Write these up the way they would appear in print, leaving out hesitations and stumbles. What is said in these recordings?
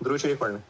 दुरूद शरीफ पढ़ना।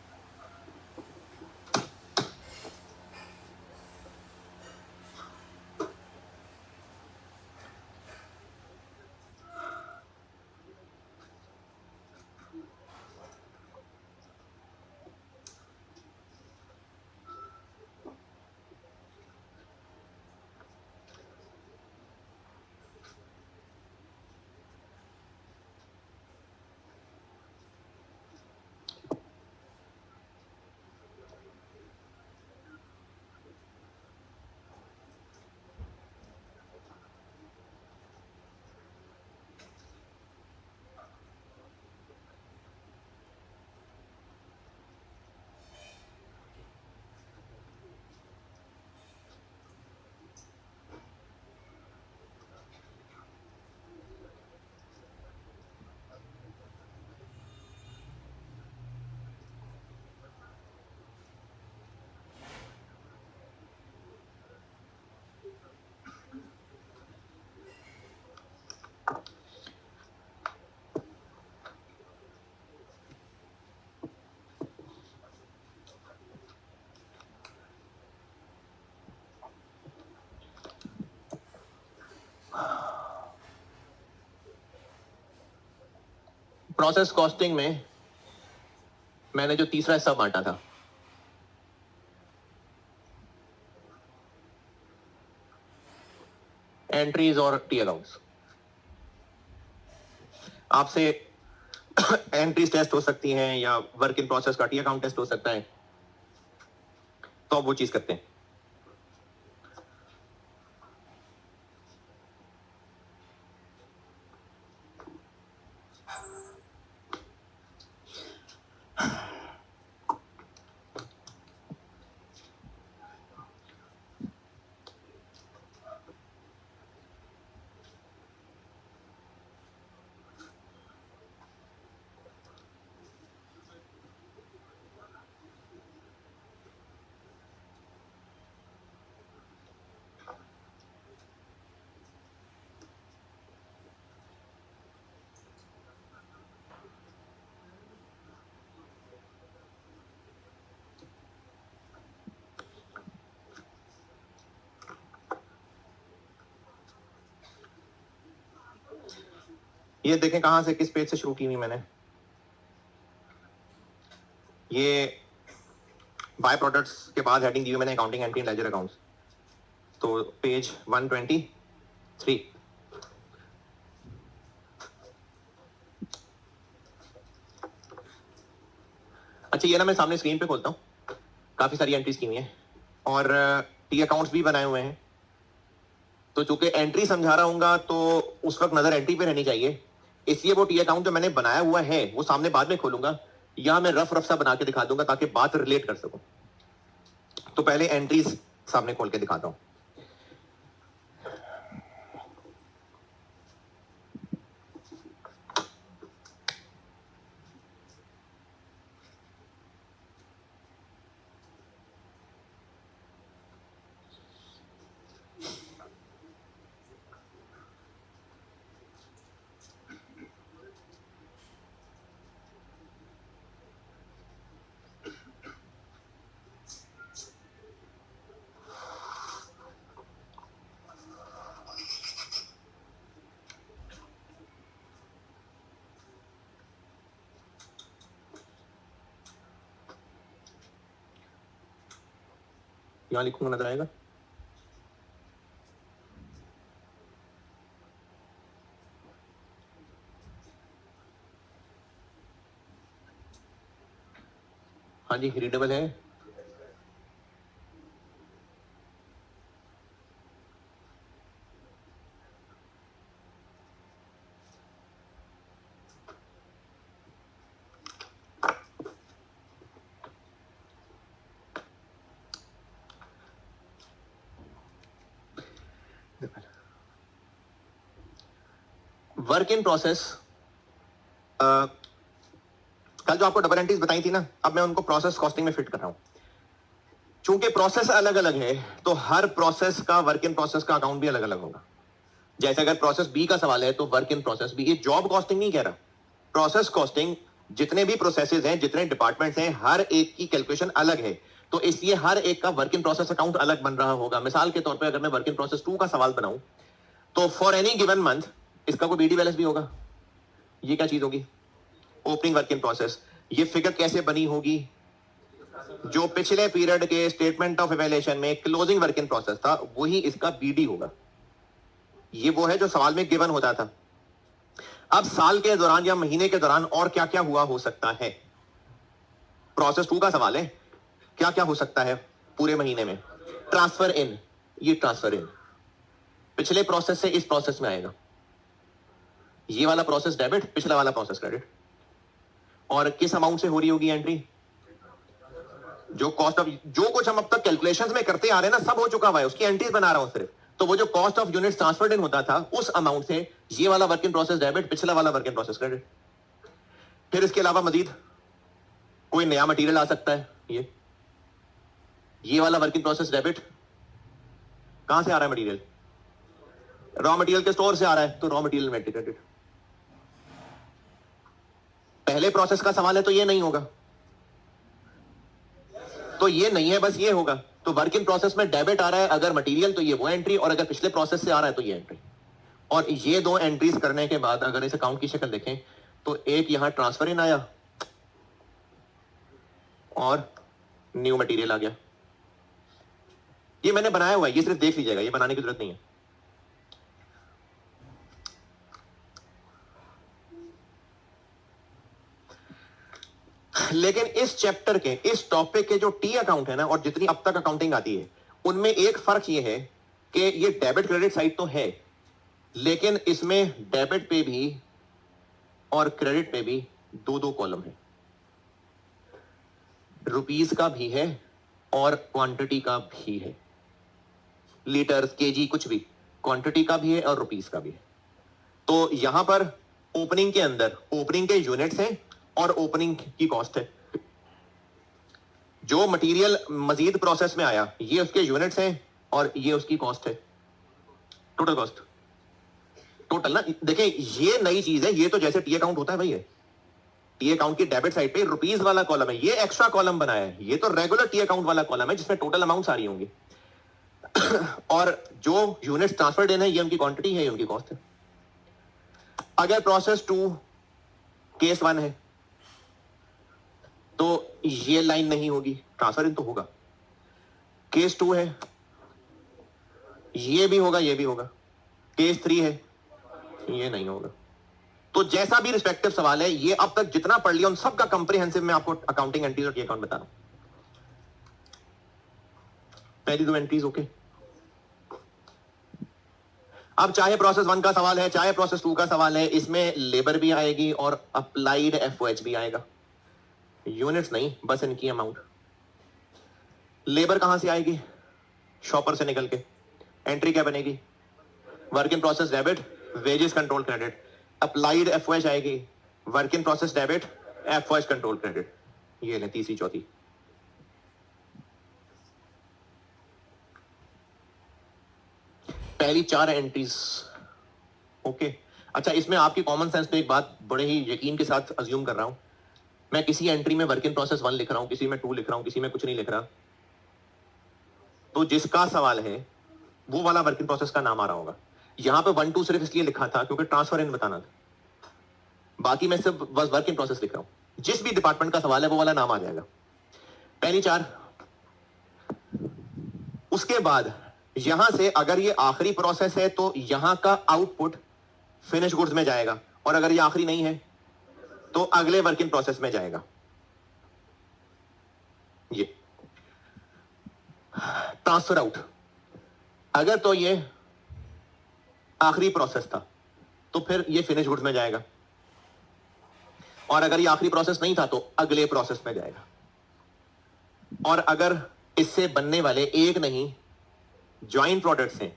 Process costing में मैंने जो तीसरा हिस्सा बांटा था, एंट्रीज और टी अकाउंट्स, आपसे एंट्रीज टेस्ट हो सकती हैं या वर्क इन प्रोसेस का टी अकाउंट टेस्ट हो सकता है, तो आप वो चीज करते हैं। ये देखें कहां से, किस पेज से शुरू की हुई मैंने। ये बाय प्रोडक्ट्स के बाद हेडिंग दी हुई मैंने अकाउंटिंग एंट्री लेजर अकाउंट्स, तो पेज 123। अच्छा, ये ना मैं सामने स्क्रीन पे खोलता हूँ, काफी सारी एंट्रीज की हुई हैं और टी अकाउंट्स भी बनाए हुए हैं। तो चूंकि एंट्री समझा रहा हूँ तो उस वक्त नजर एंट्री पे रहनी चाहिए, इसलिए वो टी अकाउंट जो मैंने बनाया हुआ है वो सामने बाद में खोलूंगा, या मैं रफ रफ सा बना के दिखा दूंगा ताकि बात रिलेट कर सकूं। तो पहले एंट्रीज सामने खोल के दिखाता हूं। यहां लिखूंगा, नजर आएगा। हाँ जी, रीडेबल है। वर्क इन प्रोसेस, कल जो आपको डबल एंट्रीज बताई थी ना, अब मैं उनको प्रोसेस कॉस्टिंग में फिट कर रहा हूं। चूंकि प्रोसेस अलग अलग है तो हर प्रोसेस का वर्क इन प्रोसेस का अकाउंट भी अलग अलग होगा। जैसे अगर प्रोसेस बी का सवाल है तो वर्क इन प्रोसेस बी, ये जॉब कॉस्टिंग नहीं कह रहा, प्रोसेस कॉस्टिंग जितने भी प्रोसेसेस हैं, जितने डिपार्टमेंट्स हैं, हर एक की कैलकुलेशन अलग है, तो इसलिए हर एक का वर्क इन प्रोसेस अकाउंट अलग बन रहा होगा। मिसाल के तौर पे अगर मैं वर्क इन प्रोसेस 2 का सवाल बनाऊं तो फॉर एनी गिवन मंथ इसका कोई बीडी बैलेंस भी होगा। ये क्या चीज होगी? Opening work in process. ये फिगर कैसे बनी होगी? जो पिछले पीरियड के स्टेटमेंट ऑफ इवैल्यूएशन में क्लोजिंग वर्क इन प्रोसेस था वही इसका बीडी होगा। ये वो है जो सवाल में गिवन होता था। अब साल के दौरान या महीने के दौरान और क्या क्या हुआ हो सकता है? प्रोसेस 2 का सवाल है, क्या क्या हो सकता है पूरे महीने में? ट्रांसफर इन, ये ट्रांसफर इन पिछले प्रोसेस से इस प्रोसेस में आएगा। ये वाला प्रोसेस डेबिट, पिछला वाला प्रोसेस क्रेडिट। और किस अमाउंट से हो रही होगी एंट्री? जो कॉस्ट ऑफ, जो कुछ हम अब तक कैलकुलेशंस में करते आ रहे हैं ना, सब हो चुका हुआ है, उसकी एंट्रीज बना रहा हूं सिर्फ। तो वो जो कॉस्ट ऑफ यूनिट ट्रांसफर्ड इन होता था उस अमाउंट से ये वाला वर्क इन प्रोसेस डेबिट, पिछला वाला वर्क इन प्रोसेस क्रेडिट। फिर इसके अलावा मजीद कोई नया मटेरियल आ सकता है। ये वाला वर्क इन प्रोसेस डेबिट कहां से आ रहा है? मटेरियल, रॉ मटेरियल के स्टोर से आ रहा है, तो रॉ मटेरियल इन्वेंटरी क्रेडिट। पहले प्रोसेस का सवाल है तो ये नहीं होगा, तो ये नहीं है, बस ये होगा। तो वर्क इन प्रोसेस में डेबिट आ रहा है अगर मटेरियल, तो ये वो एंट्री, और अगर पिछले प्रोसेस से आ रहा है तो ये एंट्री। और ये दो एंट्रीज करने के बाद अगर इस अकाउंट की शक्ल देखें तो एक यहां ट्रांसफर इन आया और न्यू मटेरियल आ गया। ये मैंने बनाया हुआ है, ये सिर्फ देख लीजिएगा, ये बनाने की जरूरत नहीं है। लेकिन इस चैप्टर के, इस टॉपिक के जो टी अकाउंट है ना, और जितनी अब तक अकाउंटिंग आती है, उनमें एक फर्क ये है कि ये डेबिट क्रेडिट साइड तो है, लेकिन इसमें डेबिट पे भी और क्रेडिट पे भी दो दो कॉलम है। रुपीस का भी है और क्वांटिटी का भी है। लीटर, केजी, कुछ भी, क्वांटिटी का भी है और रुपीस का भी है। तो यहां पर ओपनिंग के अंदर ओपनिंग के यूनिट्स हैं और ओपनिंग की कॉस्ट है। जो मटेरियल मजीद प्रोसेस में आया ये उसके यूनिट्स हैं और ये उसकी कॉस्ट है, टोटल कॉस्ट। टोटल ना, देखिए ये नई चीज है, ये तो जैसे टी अकाउंट होता है भाई, है टी अकाउंट की डेबिट साइड पे रुपीस वाला कॉलम है, ये एक्स्ट्रा कॉलम बनाया है। ये तो रेगुलर टी अकाउंट वाला कॉलम है जिसमें टोटल अमाउंट आ रही होंगी और जो यूनिट्स ट्रांसफर्ड इन है ये उनकी क्वांटिटी है, ये उनकी कॉस्ट है। अगर प्रोसेस 2 केस 1 है तो ये लाइन नहीं होगी, ट्रांसफर इन तो होगा। केस 2 है, ये भी होगा, ये भी होगा। केस 3 है, ये नहीं होगा। तो जैसा भी रिस्पेक्टिव सवाल है, ये अब तक जितना पढ़ लिया उन सबका कंप्रिहेंसिव में आपको अकाउंटिंग एंट्रीज और अकाउंट बता रहा हूं। पहली दो एंट्रीज ओके। अब चाहे प्रोसेस 1 का सवाल है चाहे प्रोसेस 2 का सवाल है, इसमें लेबर भी आएगी और अप्लाइड एफओएच भी आएगा। यूनिट्स नहीं, बस इनकी अमाउंट। लेबर कहां से आएगी? शॉपर से निकल के। एंट्री क्या बनेगी? Work in process debit, wages control credit. Applied FOH आएगी, work in process debit, FOH control credit. ये ले तीसरी चौथी। पहली 4 एंट्रीज ओके। अच्छा, इसमें आपकी कॉमन सेंस पे एक बात बड़े ही यकीन के साथ अज्यूम कर रहा हूं, मैं किसी एंट्री में वर्क इन प्रोसेस 1 लिख रहा हूं, किसी में 2 लिख रहा हूं, किसी में कुछ नहीं लिख रहा, तो जिसका सवाल है वो वाला वर्क इन प्रोसेस का नाम आ रहा होगा। यहां पे 1 2 सिर्फ इसलिए लिखा था क्योंकि ट्रांसफर इन बताना था, बाकी मैं सिर्फ बस वर्क इन प्रोसेस लिख रहा हूं। जिस भी डिपार्टमेंट का सवाल है वो वाला नाम आ जाएगा। पहली 4। उसके बाद यहां से अगर ये आखिरी प्रोसेस है तो यहां का आउटपुट फिनिश गुड्स में जाएगा, और अगर ये आखिरी नहीं है तो अगले वर्क इन प्रोसेस में जाएगा। ये ट्रांसफर आउट, अगर तो ये आखिरी प्रोसेस था तो फिर ये फिनिश गुड्स में जाएगा, और अगर ये आखिरी प्रोसेस नहीं था तो अगले प्रोसेस में जाएगा। और अगर इससे बनने वाले एक नहीं ज्वाइंट प्रोडक्ट्स हैं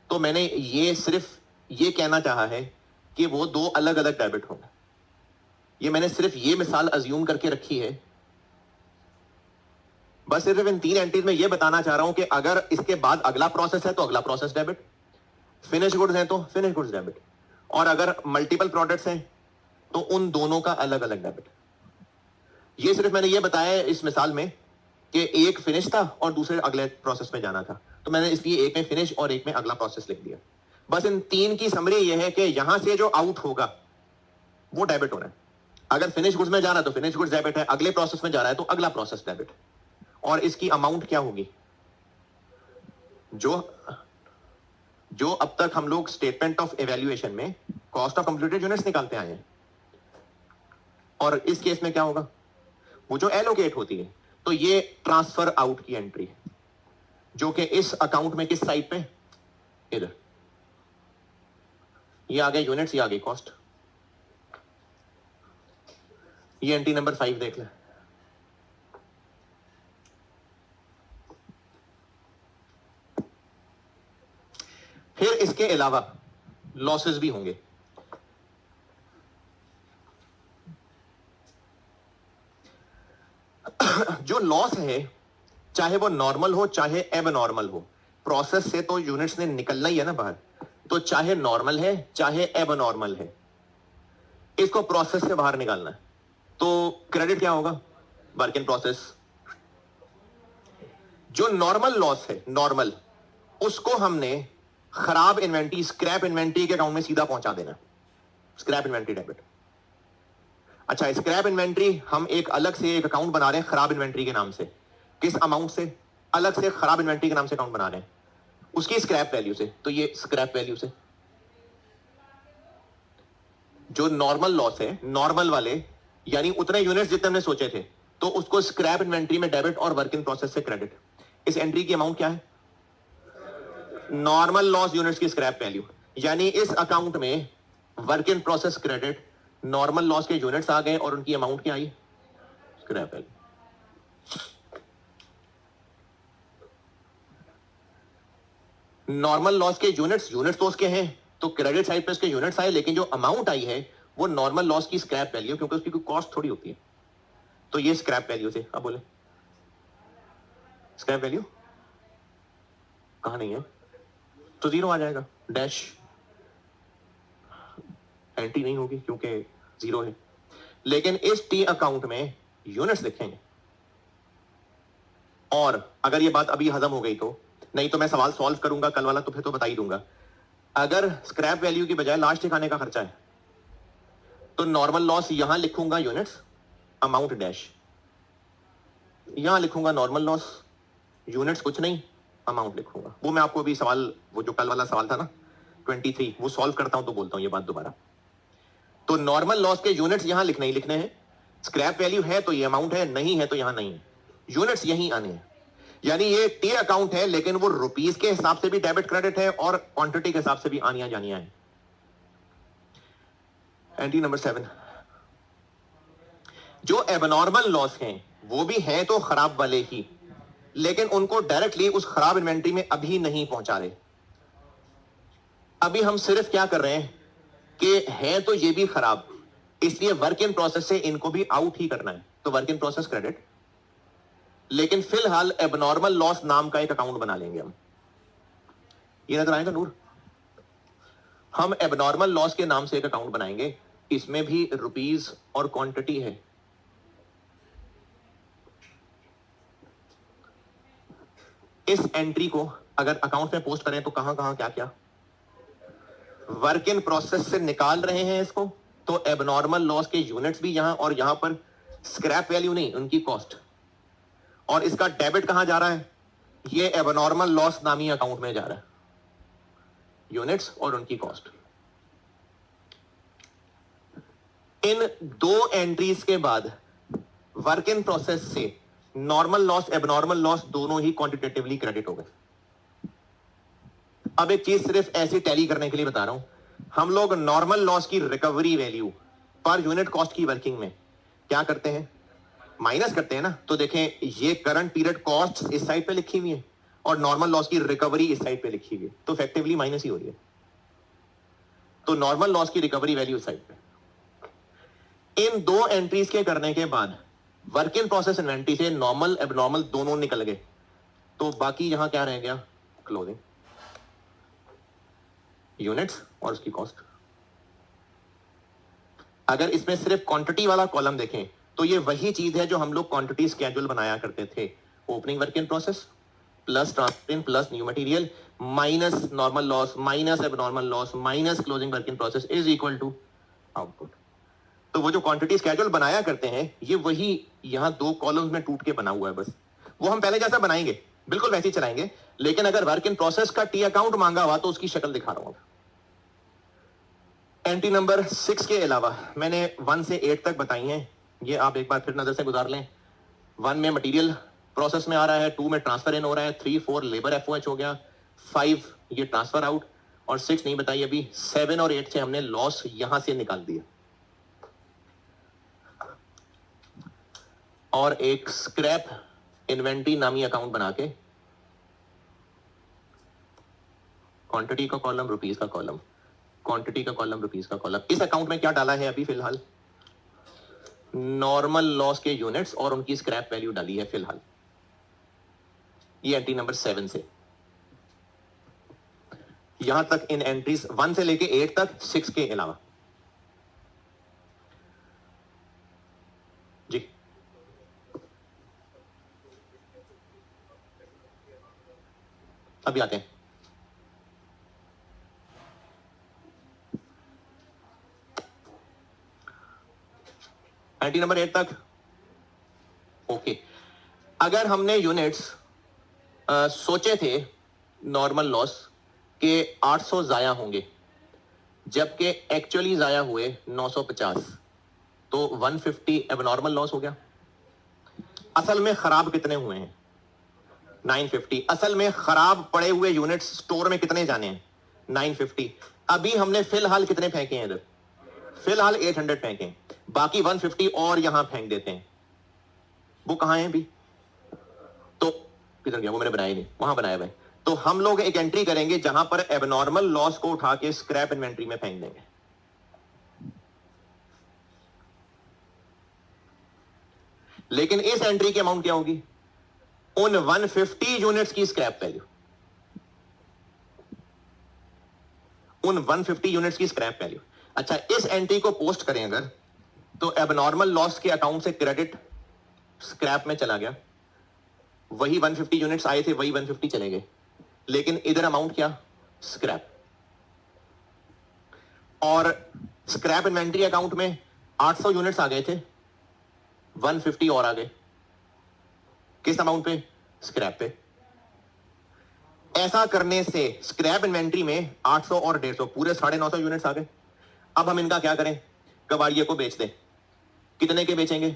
तो मैंने ये सिर्फ ये कहना चाहा है कि वो 2 अलग अलग डेबिट होंगे। ये मैंने सिर्फ ये मिसाल अज्यूम करके रखी है, बस सिर्फ इन 3 एंट्रीज में ये बताना चाह रहा हूं कि अगर इसके बाद अगला प्रोसेस है तो अगला प्रोसेस डेबिट, फिनिश गुड्स है तो फिनिश गुड्स डेबिट, और अगर मल्टीपल प्रोडक्ट्स हैं तो उन दोनों का अलग अलग डेबिट। ये सिर्फ मैंने ये बताया है इस मिसाल में कि एक फिनिश था और दूसरे अगले प्रोसेस में जाना था, तो मैंने इसलिए एक में फिनिश और एक में अगला प्रोसेस लिख दिया। बस इन तीन की समरी ये है कि यहां से जो आउट होगा वो डेबिट होना है। अगर फिनिश गुड्स में जा रहा है तो फिनिश गुड्स डेबिट है, अगले प्रोसेस में जा रहा है तो अगला प्रोसेस डेबिट। और इसकी अमाउंट क्या होगी? जो अब तक हम लोग स्टेटमेंट ऑफ एवेल्युएशन में कॉस्ट ऑफ कंप्लीटेड यूनिट्स निकालते आए हैं, और इस केस में क्या होगा? वो जो एलोकेट होती है, तो ये ट्रांसफर आउट की एंट्री है, जो कि इस अकाउंट में किस साइड पे? इधर। ये आ गए यूनिट्स, ये आ गई कॉस्ट। ये एंट्री नंबर 5 देख ले। फिर इसके अलावा लॉसेस भी होंगे। जो लॉस है, चाहे वो नॉर्मल हो चाहे एबनॉर्मल हो, प्रोसेस से तो यूनिट्स ने निकलना ही है ना बाहर, तो चाहे नॉर्मल है चाहे एबनॉर्मल है, इसको प्रोसेस से बाहर निकालना है। तो क्रेडिट क्या होगा? Work in process. जो नॉर्मल लॉस है, नॉर्मल, उसको हमने खराब इन्वेंट्री, स्क्रैप इन्वेंट्री के अकाउंट में सीधा पहुंचा देना। Scrap inventory debit. अच्छा, स्क्रैप इन्वेंट्री हम एक अलग से एक अकाउंट बना रहे हैं खराब इन्वेंट्री के नाम से। किस अमाउंट से? अलग से खराब इन्वेंट्री के नाम से अकाउंट बना रहे हैं, उसकी स्क्रैप वैल्यू से। तो ये स्क्रैप वैल्यू से। जो नॉर्मल लॉस है, नॉर्मल वाले, यानी उतने यूनिट्स जितने हमने सोचे थे, तो उसको स्क्रैप इन्वेंट्री में डेबिट और वर्क इन प्रोसेस से क्रेडिट। इस एंट्री की अमाउंट क्या है? नॉर्मल लॉस यूनिट्स की स्क्रैप वैल्यू। यानी इस अकाउंट में work in process credit, normal loss के यूनिट्स आ गए और उनकी अमाउंट क्या आई? Scrap value. नॉर्मल लॉस के यूनिट्स तो उसके हैं, तो क्रेडिट साइड पे उसके यूनिट्स आए, लेकिन जो अमाउंट आई है वो नॉर्मल लॉस की स्क्रैप वैल्यू, क्योंकि उसकी कोई कॉस्ट थोड़ी होती है। तो ये स्क्रैप वैल्यू से। अब बोले स्क्रैप वैल्यू कहां नहीं है, तो जीरो आ जाएगा, डैश। एंट्री नहीं होगी क्योंकि जीरो है। लेकिन इस टी अकाउंट में यूनिट्स लिखेंगे। और अगर ये बात अभी हजम हो गई तो, नहीं तो मैं सवाल सॉल्व करूंगा कल वाला, तो फिर तो बता ही दूंगा। अगर स्क्रैप वैल्यू की बजाय लास्ट दिखाने का खर्चा है, तो नॉर्मल लॉस यहां लिखूंगा यूनिट्स, अमाउंट डैश। यहां लिखूंगा नॉर्मल लॉस, यूनिट्स कुछ नहीं, अमाउंट लिखूंगा। वो मैं आपको अभी सवाल, वो जो कल वाला सवाल था ना 23, वो सॉल्व करता हूं तो बोलता हूं ये बात दोबारा। तो नॉर्मल लॉस के यूनिट्स यहां लिखने ही लिखने हैं। स्क्रैप वैल्यू है तो ये अमाउंट है, नहीं है तो यहां नहीं है, यूनिट्स यहीं आने हैं। यानी ये टी अकाउंट है, लेकिन वो रुपीस के हिसाब से भी डेबिट क्रेडिट है और क्वांटिटी के हिसाब से भी आनिया जानिया है। Entry number 7। जो एबनॉर्मल लॉस हैं वो भी हैं तो खराब वाले ही, लेकिन उनको डायरेक्टली उस खराब इन्वेंट्री में अभी नहीं पहुंचा रहे। अभी हम सिर्फ क्या कर रहे हैं कि है तो ये भी खराब, इसलिए वर्क इन प्रोसेस से इनको भी आउट ही करना है, तो वर्क इन प्रोसेस क्रेडिट। लेकिन फिलहाल एबनॉर्मल लॉस नाम का एक अकाउंट बना लेंगे हम। ये नजर आएगा नूर? हम एबनॉर्मल लॉस के नाम से एक अकाउंट बनाएंगे, इसमें भी रुपीस और क्वांटिटी है। इस एंट्री को अगर अकाउंट में पोस्ट करें तो कहां कहां क्या क्या वर्क इन प्रोसेस से निकाल रहे हैं इसको, तो एबनॉर्मल लॉस के यूनिट्स भी यहां, और यहां पर स्क्रैप वैल्यू नहीं, उनकी कॉस्ट। और इसका डेबिट कहां जा रहा है? ये एबनॉर्मल लॉस नामी अकाउंट में जा रहा है, यूनिट्स और उनकी कॉस्ट। इन दो एंट्रीज के बाद वर्क इन प्रोसेस से नॉर्मल लॉस, एबनॉर्मल लॉस दोनों ही क्वांटिटेटिवली क्रेडिट हो गए। अब एक चीज सिर्फ ऐसे टैली करने के लिए बता रहा हूं, हम लोग नॉर्मल लॉस की recovery value per unit cost की वर्किंग में क्या करते हैं? माइनस करते हैं ना। तो देखें, ये करंट पीरियड कॉस्ट इस साइड पे लिखी हुई है और नॉर्मल लॉस की रिकवरी इस साइड पे लिखी हुई है, तो इफेक्टिवली माइनस ही हो रही है। तो नॉर्मल लॉस की रिकवरी वैल्यू इस साइड पे। इन दो एंट्रीज के करने के बाद वर्क इन प्रोसेस इन्वेंट्री से नॉर्मल एबनॉर्मल दोनों निकल गए, तो बाकी यहां क्या रह गया? क्लोजिंग, यूनिट्स और उसकी कॉस्ट। अगर इसमें सिर्फ क्वांटिटी वाला कॉलम देखें तो ये वही चीज है जो हम लोग क्वांटिटी स्केड्यूल बनाया करते थे, opening work in process plus transfer plus new material minus normal loss minus abnormal loss minus closing work in process is equal to output. तो वो जो क्वांटिटी स्केड्यूल बनाया करते हैं ये वही यहां 2 कॉलम्स में टूट के बना हुआ है, बस वो हम पहले जैसा बनाएंगे बिल्कुल वैसे ही चलाएंगे, लेकिन अगर वर्क इन प्रोसेस का टी अकाउंट मांगा हुआ तो उसकी शक्ल दिखा रहा हूं। एंट्री नंबर 6 के अलावा मैंने 1 से 8 तक बताई हैं, ये आप एक बार फिर नजर से गुजार लें। 1 में मटेरियल प्रोसेस में आ रहा है, 2 में ट्रांसफर इन हो रहा है, 3 4 लेबर एफओएच हो गया, 5 ये ट्रांसफर आउट, और 6 नहीं बताई अभी। 7 और 8 से हमने लॉस यहां से निकाल दिया, और एक स्क्रैप इन्वेंट्री नामी अकाउंट बना के क्वांटिटी का कॉलम रुपीस का कॉलम, क्वांटिटी का कॉलम रुपीस का कॉलम। इस अकाउंट में क्या डाला है अभी फिलहाल, नॉर्मल लॉस के यूनिट्स और उनकी स्क्रैप वैल्यू डाली है फिलहाल। ये एंट्री नंबर 7 से यहां तक इन एंट्रीज 1 से लेके 8 तक 6 के अलावा। जी अभी आते हैं। एंट्री नंबर 8 तक ओके। अगर हमने यूनिट्स सोचे थे नॉर्मल लॉस के 800 जाया होंगे, जबकि एक्चुअली जाया हुए 950, तो 150 एबनॉर्मल लॉस हो गया। असल में खराब कितने हुए हैं, 950। असल में खराब पड़े हुए यूनिट्स स्टोर में कितने जाने हैं, 950। अभी हमने फिलहाल कितने फेंके हैं इधर, फिलहाल 800 फेंके हैं, बाकी 150 और यहां फेंक देते हैं। वो कहां है अभी, तो किधर गया वो, मैंने बनाया नहीं, वहां बनाया भाई। तो हम लोग एक एंट्री करेंगे जहां पर एबनॉर्मल लॉस को उठा के स्क्रैप इन्वेंट्री में फेंक देंगे। लेकिन इस एंट्री की अमाउंट क्या होगी, उन 150 यूनिट्स की स्क्रैप वैल्यू, उन 150 यूनिट्स की स्क्रैप वैल्यू। अच्छा, इस एंट्री को पोस्ट करें अगर, तो एबनॉर्मल लॉस के अकाउंट से क्रेडिट स्क्रैप में चला गया, वही 150 यूनिट्स आए थे वही 150 चले गए, लेकिन इधर अमाउंट क्या, स्क्रैप। और स्क्रैप इन्वेंट्री अकाउंट में 800 यूनिट्स आ गए थे, 150 और आ गए, किस अमाउंट पे, स्क्रैप पे। ऐसा करने से स्क्रैप इन्वेंट्री में 800 और 150 पूरे 950 यूनिट्स आ गए। अब हम इनका क्या करें, कबाड़िए को बेच दें। कितने के बेचेंगे,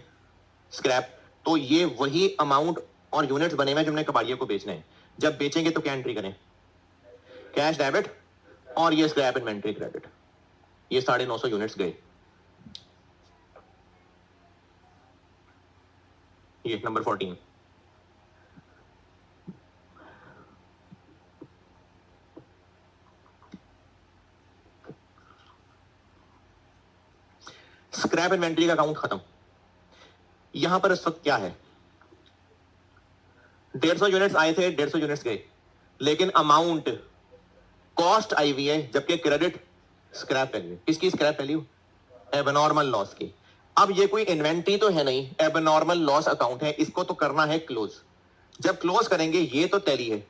स्क्रैप। तो ये वही अमाउंट और यूनिट्स बने हुए जो हमने कबाड़िए को बेचने हैं। जब बेचेंगे तो क्या एंट्री करें, कैश डेबिट, और ये स्क्रैप इन्वेंट्री क्रेडिट। ये 950 यूनिट्स गए, ये नंबर 14। स्क्रैप इन्वेंट्री का अकाउंट खत्म। यहां पर इस वक्त क्या है, 150 यूनिट्स आए थे, 150 यूनिट्स गए, लेकिन अमाउंट कॉस्ट आई हुई है, जबकि क्रेडिट स्क्रैप वैल्यू। किसकी स्क्रैप वैल्यू, एबनॉर्मल लॉस की। अब ये कोई इन्वेंट्री तो है नहीं, एबनॉर्मल लॉस अकाउंट है, इसको तो करना है क्लोज। जब क्लोज करेंगे ये तो टैली है,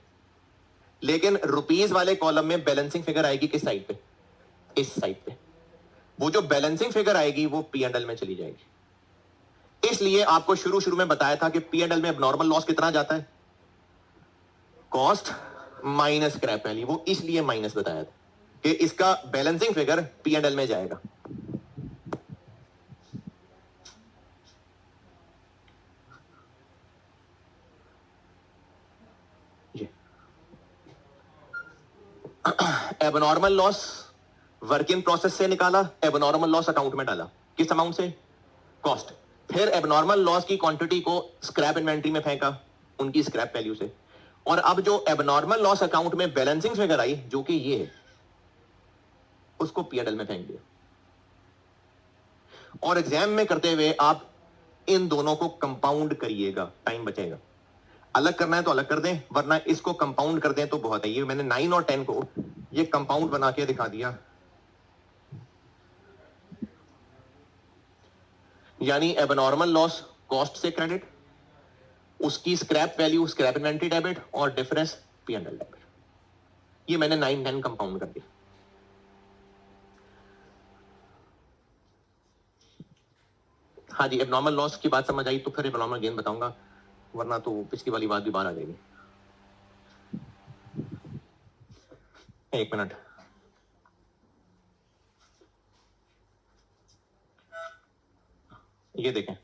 लेकिन रुपीस वाले कॉलम में बैलेंसिंग फिगर आएगी किस साइड पे, इस साइड पे। वो जो बैलेंसिंग फिगर आएगी वो P&L में चली जाएगी। इसलिए आपको शुरू में बताया था कि P&L में एबनॉर्मल लॉस कितना जाता है, कॉस्ट माइनस स्क्रैप वैल्यू। वो इसलिए माइनस बताया था कि इसका बैलेंसिंग फिगर P&L में जाएगा। Abnormal loss work in process से निकाला, एबनॉर्मल लॉस अकाउंट में डाला, किस अमाउंट से, कॉस्ट। फिर एबनॉर्मल लॉस की क्वांटिटी को स्क्रैप इन्वेंट्री में फेंका उनकी स्क्रैप वैल्यू से, और अब जो एबनॉर्मल लॉस अकाउंट में बैलेंसिंग फिगर आई जो कि ये है, उसको P&L में फेंक दिया। और एग्जाम में करते हुए आप इन दोनों को कंपाउंड करिएगा, टाइम बचेगा। अलग करना है तो अलग कर दें, वरना इसको कंपाउंड कर दें तो बहुत है। ये मैंने 9 और 10 को ये कंपाउंड बना के दिखा दिया। यानी एबनॉर्मल लॉस कॉस्ट से क्रेडिट, उसकी scrap value scrap inventory debit और डिफरेंस P&L डेबिट। ये मैंने 9-10 कंपाउंड कर दिया। हाँ जी, एबनॉर्मल लॉस की बात समझ आई तो फिर एबनॉर्मल गेन बताऊंगा, वरना तो पिछली वाली बात भी बाहर आ जाएगी। एक मिनट, ये देखें,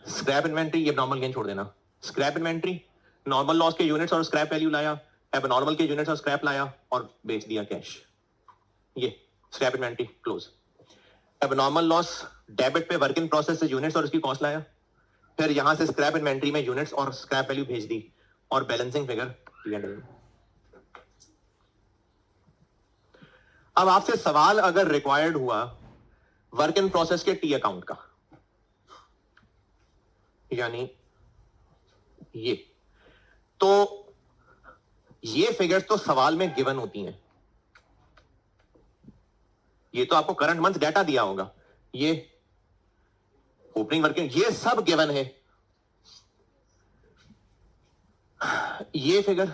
स्क्रैप इन्वेंट्री, ये नॉर्मल गेन छोड़ देना। स्क्रैप इन्वेंट्री नॉर्मल लॉस के यूनिट्स और स्क्रैप वैल्यू लाया, एबनॉर्मल के यूनिट्स और स्क्रैप लाया और बेच दिया कैश। ये scrap inventory close. Abnormal loss debit पे वर्क इन प्रोसेस से यूनिट्स और उसकी कॉस्ट लाया, फिर यहां से स्क्रैप इन्वेंट्री में यूनिट्स और स्क्रैप वैल्यू भेज दी और बैलेंसिंग फिगर P&L। अब आपसे सवाल अगर रिक्वायर्ड हुआ वर्क इन प्रोसेस के टी अकाउंट का, यानी तो ये फिगर्स तो सवाल में गिवन होती हैं, ये तो आपको करंट मंथ डाटा दिया होगा, ये ओपनिंग वर्किंग, ये सब गिवन है। ये figure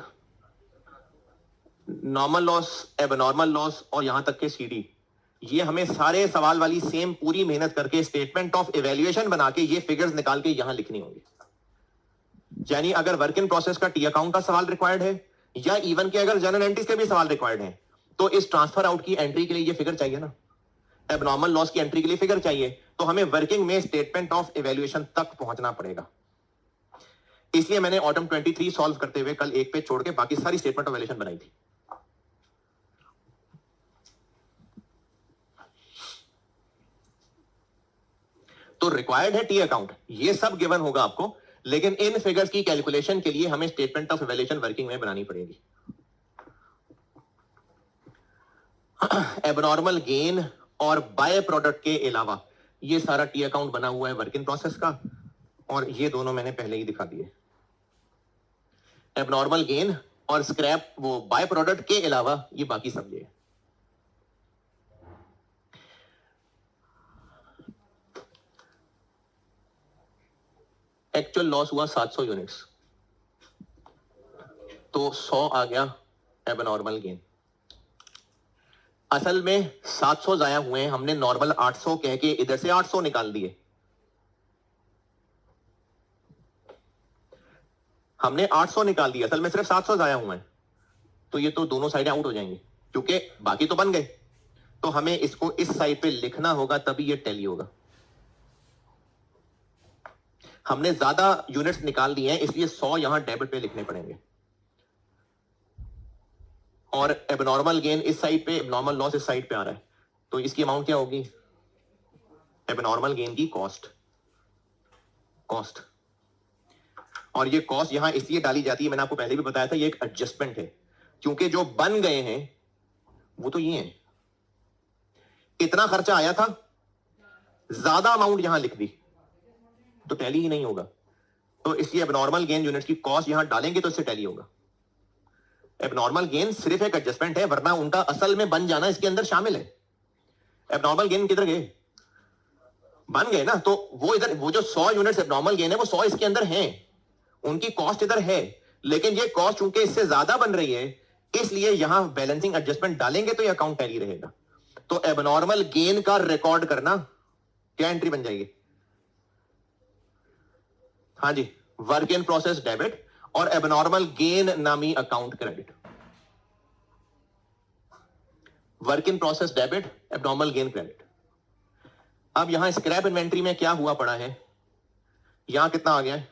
normal loss, abnormal loss और यहां तक के सीडी, ये हमें सारे सवाल वाली सेम पूरी मेहनत करके स्टेटमेंट ऑफ इवैल्यूएशन बना के ये फिगर्स निकाल के यहां लिखनी होंगी। यानी अगर वर्क इन प्रोसेस का टी अकाउंट का सवाल रिक्वायर्ड है या इवन के अगर जनरल एंट्रीज के भी सवाल रिक्वायर्ड है, तो इस ट्रांसफर आउट की एंट्री के लिए ये फिगर चाहिए ना, एबनॉर्मल लॉस की एंट्री के लिए फिगर चाहिए, तो हमें वर्किंग में स्टेटमेंट ऑफ इवैल्यूएशन तक पहुंचना पड़ेगा। इसलिए मैंने ऑटम 23 सॉल्व करते हुए कल एक पेज छोड़ के बाकी सारी स्टेटमेंट ऑफ इवैल्यूएशन बनाई थी। तो रिक्वायर्ड है टी अकाउंट, ये सब गिवन होगा आपको, लेकिन इन फिगर्स की कैलकुलेशन के लिए हमें स्टेटमेंट ऑफ इवैल्यूएशन वर्किंग में बनानी पड़ेगी। एबनॉर्मल गेन और बाय प्रोडक्ट के अलावा ये सारा टी अकाउंट बना हुआ है वर्क इन प्रोसेस का, और ये दोनों मैंने पहले ही दिखा दिए। एबनॉर्मल गेन और स्क्रैप वो बाय प्रोडक्ट के अलावा ये बाकी सब ये। एक्चुअल लॉस हुआ 700 यूनिट्स, तो 100 आ गया एबनॉर्मल गेन। असल में 700 जाया हुए हैं, हमने नॉर्मल 800 कह के इधर से 800 निकाल दिए। हमने 800 निकाल दिया, असल में सिर्फ 700 जाया हुए हैं, तो ये तो दोनों साइडें आउट हो जाएंगी क्योंकि बाकी तो बन गए। तो हमें इसको इस साइड पे लिखना होगा तभी ये टैली होगा। हमने ज्यादा यूनिट्स निकाल दिए हैं इसलिए 100 यहां डेबिट पे लिखने पड़ेंगे, और एबनॉर्मल गेन इस साइड पे, एबनॉर्मल लॉस इस साइड पे आ रहा है, तो इसकी अमाउंट क्या होगी? एबनॉर्मल गेन की कॉस्ट। और ये कॉस्ट यहां इसलिए डाली जाती है, मैंने आपको पहले भी बताया था, ये एक एडजस्टमेंट है, क्योंकि जो बन गए हैं वो तो ये हैं। इतना खर्चा आया था, ज्यादा अमाउंट यहां लिख दी तो टैली ही नहीं होगा, तो इसलिए एबनॉर्मल गेन यूनिट्स की कॉस्ट यहां डालेंगे तो इससे टैली होगा। एबनॉर्मल गेन सिर्फ एक एडजस्टमेंट है, वरना उनका असल में बन जाना इसके अंदर शामिल है। एबनॉर्मल गेन किधर गए? बन गए ना, तो वो इधर, वो जो 100 यूनिट्स एबनॉर्मल गेन है वो 100 इसके अंदर हैं, उनकी कॉस्ट इधर है, लेकिन ये कॉस्ट चूंकि इससे ज्यादा बन रही है इसलिए यहां बैलेंसिंग एडजस्टमेंट डालेंगे तो ये अकाउंट टैली रहेगा। तो एबनॉर्मल गेन का रिकॉर्ड करना क्या एंट्री बन जाएगी? हाँ जी, वर्क इन प्रोसेस डेबिट और एबनॉर्मल गेन नामी account credit. Work in process debit, abnormal gain credit. अब यहां स्क्रैप इन्वेंट्री में क्या हुआ पड़ा है, यहां कितना आ गया है?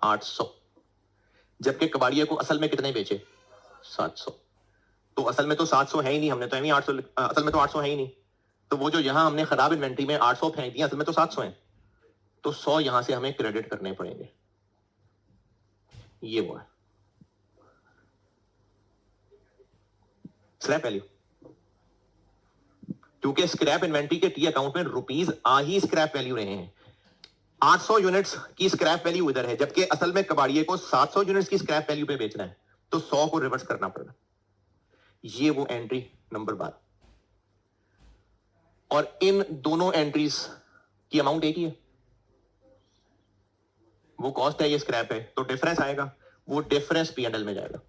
800, जबकि कबाड़िया को असल में कितने बेचे? 700। तो असल में तो 700 है ही नहीं, हमने तो नहीं 800, असल में तो 800 है ही नहीं, तो वो जो यहां हमने खराब इन्वेंट्री में 800 फेंक दिया, असल में तो 700 है, तो 100 यहां से हमें क्रेडिट करने पड़ेंगे। ये वो है स्क्रैप वैल्यू, क्योंकि स्क्रैप इन्वेंट्री के टी अकाउंट में रुपीज आ ही स्क्रैप वैल्यू रहे हैं। 800 यूनिट्स की स्क्रैप वैल्यू इधर है, जबकि असल में कबाड़िए को 700 यूनिट्स की स्क्रैप वैल्यू पे बेचना है, तो 100 को रिवर्स करना पड़ेगा। ये वो एंट्री नंबर 12। और इन दोनों एंट्रीज की अमाउंट एक ही है, वो कॉस्ट है, ये स्क्रैप है, तो डिफरेंस आएगा, वो डिफरेंस P&L में जाएगा।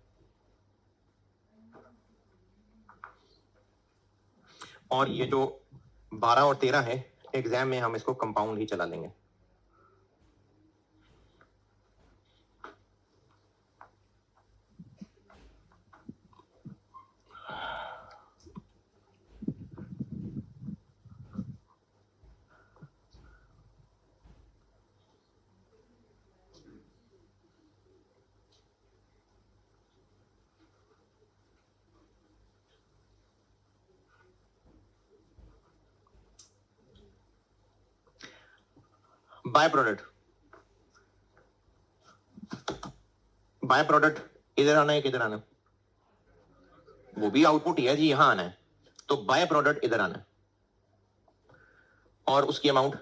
और ये जो 12 और 13 है, एग्जाम में हम इसको कंपाउंड ही चला लेंगे। बाय प्रोडक्ट, बाय प्रोडक्ट इधर आना है, किधर आना है? वो भी आउटपुट ही है जी, यहां आना है, तो बाय प्रोडक्ट इधर आना है, और उसकी amount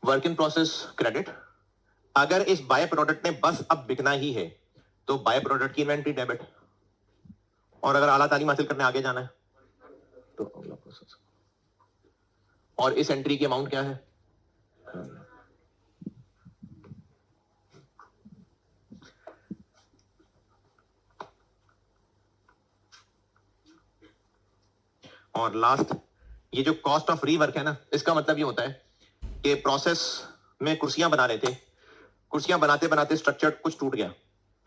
work in process credit. अगर इस बाय प्रोडक्ट ने बस अब बिकना ही है तो बाय प्रोडक्ट की इन्वेंट्री डेबिट, और अगर आला तालीम हासिल करने आगे जाना है तो अगला प्रोसेस। और इस एंट्री की अमाउंट क्या है? और लास्ट, ये जो कॉस्ट ऑफ रीवर्क है ना, इसका मतलब ये होता है कि प्रोसेस में कुर्सियां बना रहे थे, कुर्सियां बनाते बनाते स्ट्रक्चर कुछ टूट गया,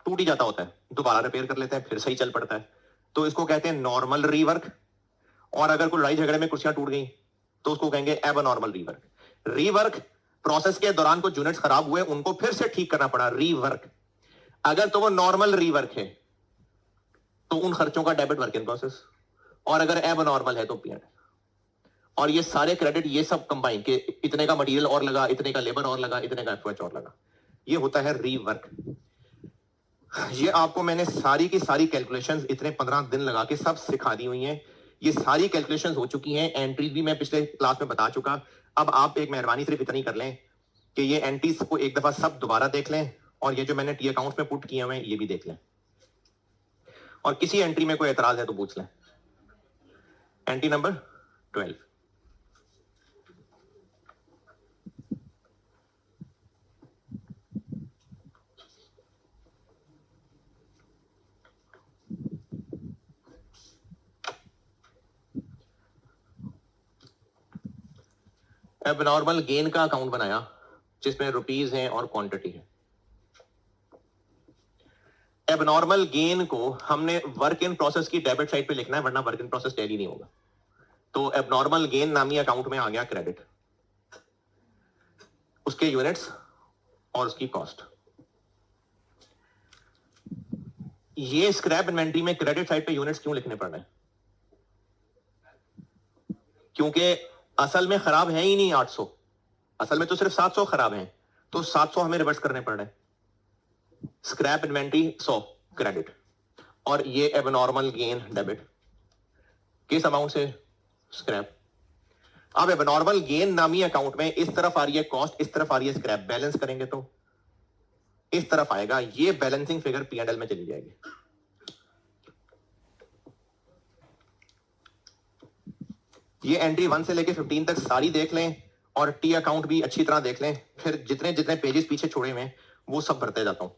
टूट ही जाता होता है, दोबारा रिपेयर कर लेते हैं, फिर सही चल पड़ता है, तो इसको कहते हैं नॉर्मल रीवर्क। और अगर कोई लड़ाई झगड़े में कुर्सियां टूट गई तो उसको कहेंगे एबनॉर्मल रीवर्क। रीवर्क प्रोसेस के दौरान कुछ यूनिट्स खराब हुए, उनको फिर से ठीक करना पड़ा, रीवर्क। अगर तो वो नॉर्मल रीवर्क है तो उन खर्चों का डेबिट वर्क इन प्रोसेस, और अगर एबनॉर्मल है तो P&L। और ये सारे क्रेडिट, ये सब कंबाइन के इतने का मटेरियल और लगा, इतने का लेबर और लगा, इतने का एफओएच और लगा, ये होता है रीवर्क। ये आपको मैंने सारी की सारी कैलकुलेशंस इतने 15 दिन लगा के सब सिखा दी हुई हैं। ये सारी कैलकुलेशंस हो चुकी हैं, एंट्रीज भी मैं पिछले क्लास में बता चुका। अब आप एक मेहरबानी सिर्फ इतनी कर लें कि ये एंट्रीज को एक दफा सब दोबारा देख लें, और ये जो मैंने टी अकाउंट में पुट किए हुए हैं ये भी देख लें, और किसी एंट्री में कोई एतराज है तो पूछ लें। एंट्री नंबर 12, एबनॉर्मल गेन का अकाउंट बनाया जिसमें रुपीज हैं और क्वांटिटी है। एबनॉर्मल गेन को हमने वर्क इन प्रोसेस की डेबिट साइड पे लिखना है, वरना वर्क इन प्रोसेस टैली नहीं होगा। तो एबनॉर्मल गेन नामी अकाउंट में आ गया क्रेडिट, उसके यूनिट्स और उसकी कॉस्ट। ये स्क्रैप इन्वेंट्री में क्रेडिट साइड पे यूनिट्स क्यों लिखने पड़ रहे हैं? क्योंकि असल में खराब है ही नहीं 800, असल में तो सिर्फ 700 खराब हैं, तो 700 हमें रिवर्स करने पड़ रहे हैं। स्क्रैप इन्वेंट्री 100 क्रेडिट, और ये एबनॉर्मल गेन डेबिट, किस अमाउंट से? स्क्रैप। अब एबनॉर्मल गेन नामी अकाउंट में इस तरफ आ रही है कॉस्ट, इस तरफ आ रही है स्क्रैप, बैलेंस करेंगे तो इस तरफ आएगा, ये बैलेंसिंग फिगर P&L में चली जाएगी। ये एंट्री 1 से लेके 15 तक सारी देख लें, और टी अकाउंट भी अच्छी तरह देख लें, फिर जितने जितने पेजेस पीछे छोड़े हुए हैं वो सब भरते जाता हूं।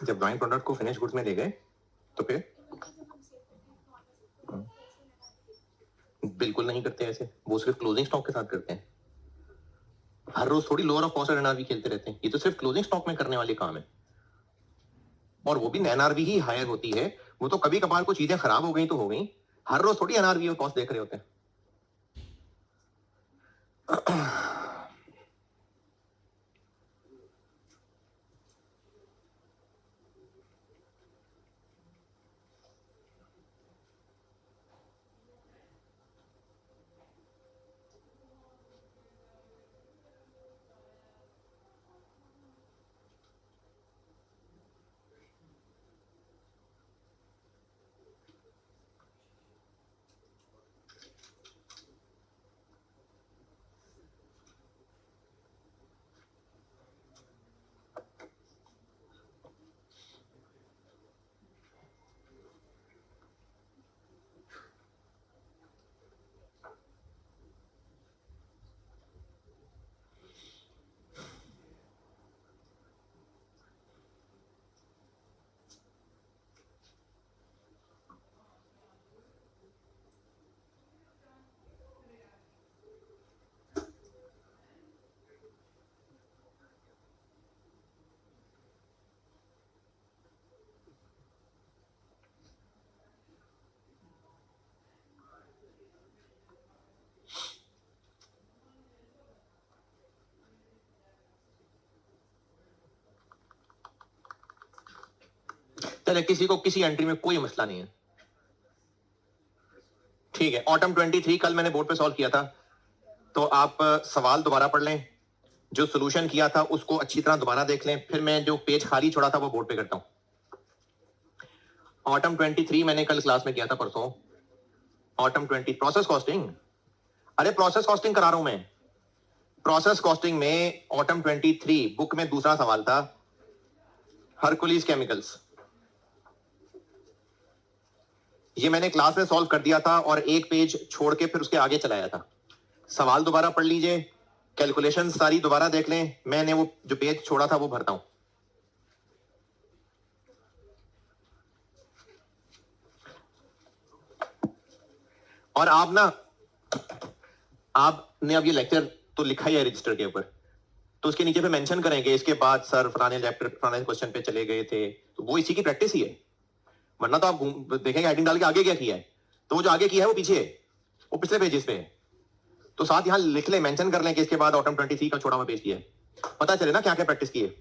जब ड्राइंग प्रोडक्ट को फिनिश गुड्स में ले गए तो फिर बिल्कुल नहीं करते ऐसे, वो सिर्फ क्लोजिंग स्टॉक के साथ करते हैं। हर रोज थोड़ी लोअर ऑफ कॉस्ट और एनआरवी खेलते रहते हैं, ये तो सिर्फ क्लोजिंग स्टॉक में करने वाले काम है, और वो भी एनआरवी ही हायर होती है। वो तो कभी कभार कुछ चीजें खराब हो गई तो हो गई, हर रोज थोड़ी एनआरवी और कॉस्ट देख रहे होते हैं। चले, किसी को किसी एंट्री में कोई मसला नहीं है, ठीक है। ऑटम 23 कल मैंने बोर्ड पे सॉल्व किया था, तो आप सवाल दोबारा पढ़ लें, जो सोल्यूशन किया था उसको अच्छी तरह दोबारा देख लें, फिर मैं जो पेज खाली छोड़ा था वो बोर्ड पे करता हूं। ऑटम 23 मैंने कल क्लास में किया था, परसों। ऑटम 20 प्रोसेस कॉस्टिंग, अरे प्रोसेस कॉस्टिंग करा रहा हूं मैं। प्रोसेस कॉस्टिंग में ऑटम 23 बुक में दूसरा सवाल था, हरकुलिस केमिकल्स। ये मैंने क्लास में सॉल्व कर दिया था और एक पेज छोड़ के फिर उसके आगे चलाया था। सवाल दोबारा पढ़ लीजिए, कैलकुलेशन सारी दोबारा देख लें, मैंने वो जो पेज छोड़ा था वो भरता हूं। और आप ना, आपने अब ये लेक्चर तो लिखा ही है रजिस्टर के ऊपर, तो उसके नीचे पे मेंशन करेंगे इसके बाद सर फलाने चैप्टर फलाने क्वेश्चन पे चले गए थे, तो वो इसी की प्रैक्टिस ही है। वरना तो आप देखेंगे हेडिंग डाल के आगे क्या किया है, तो वो जो आगे किया है वो पीछे है, वो पिछले पेजेस पे है। तो साथ यहां लिख ले, मेंशन कर लें कि इसके बाद ऑटम 23 का छोड़ा हुआ पेज किया है, पता चले ना क्या क्या प्रैक्टिस की है।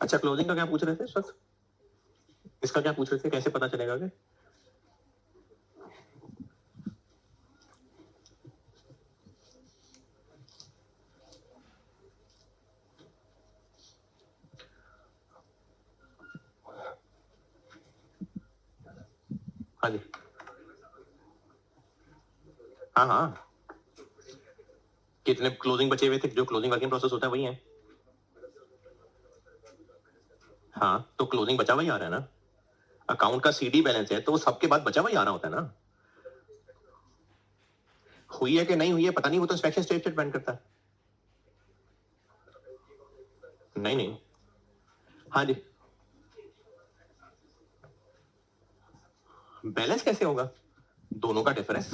अच्छा, क्लोजिंग का क्या पूछ रहे थे इस वक्त? इसका क्या पूछ रहे थे, कैसे पता चलेगा कि? हाँ जी, हाँ हाँ, कितने क्लोजिंग बचे हुए थे, जो क्लोजिंग वर्किंग प्रोसेस होता है वही है। हाँ, तो क्लोजिंग बचा वही आ रहा है ना, अकाउंट का सीडी बैलेंस है तो वो सबके बाद बचा वही आ रहा होता है ना। हुई है कि नहीं हुई है पता नहीं, वो तो इंस्पेक्शन स्टेज पे डिपेंड करता है। नहीं नहीं, हाँ जी, बैलेंस कैसे होगा? दोनों का डिफरेंस,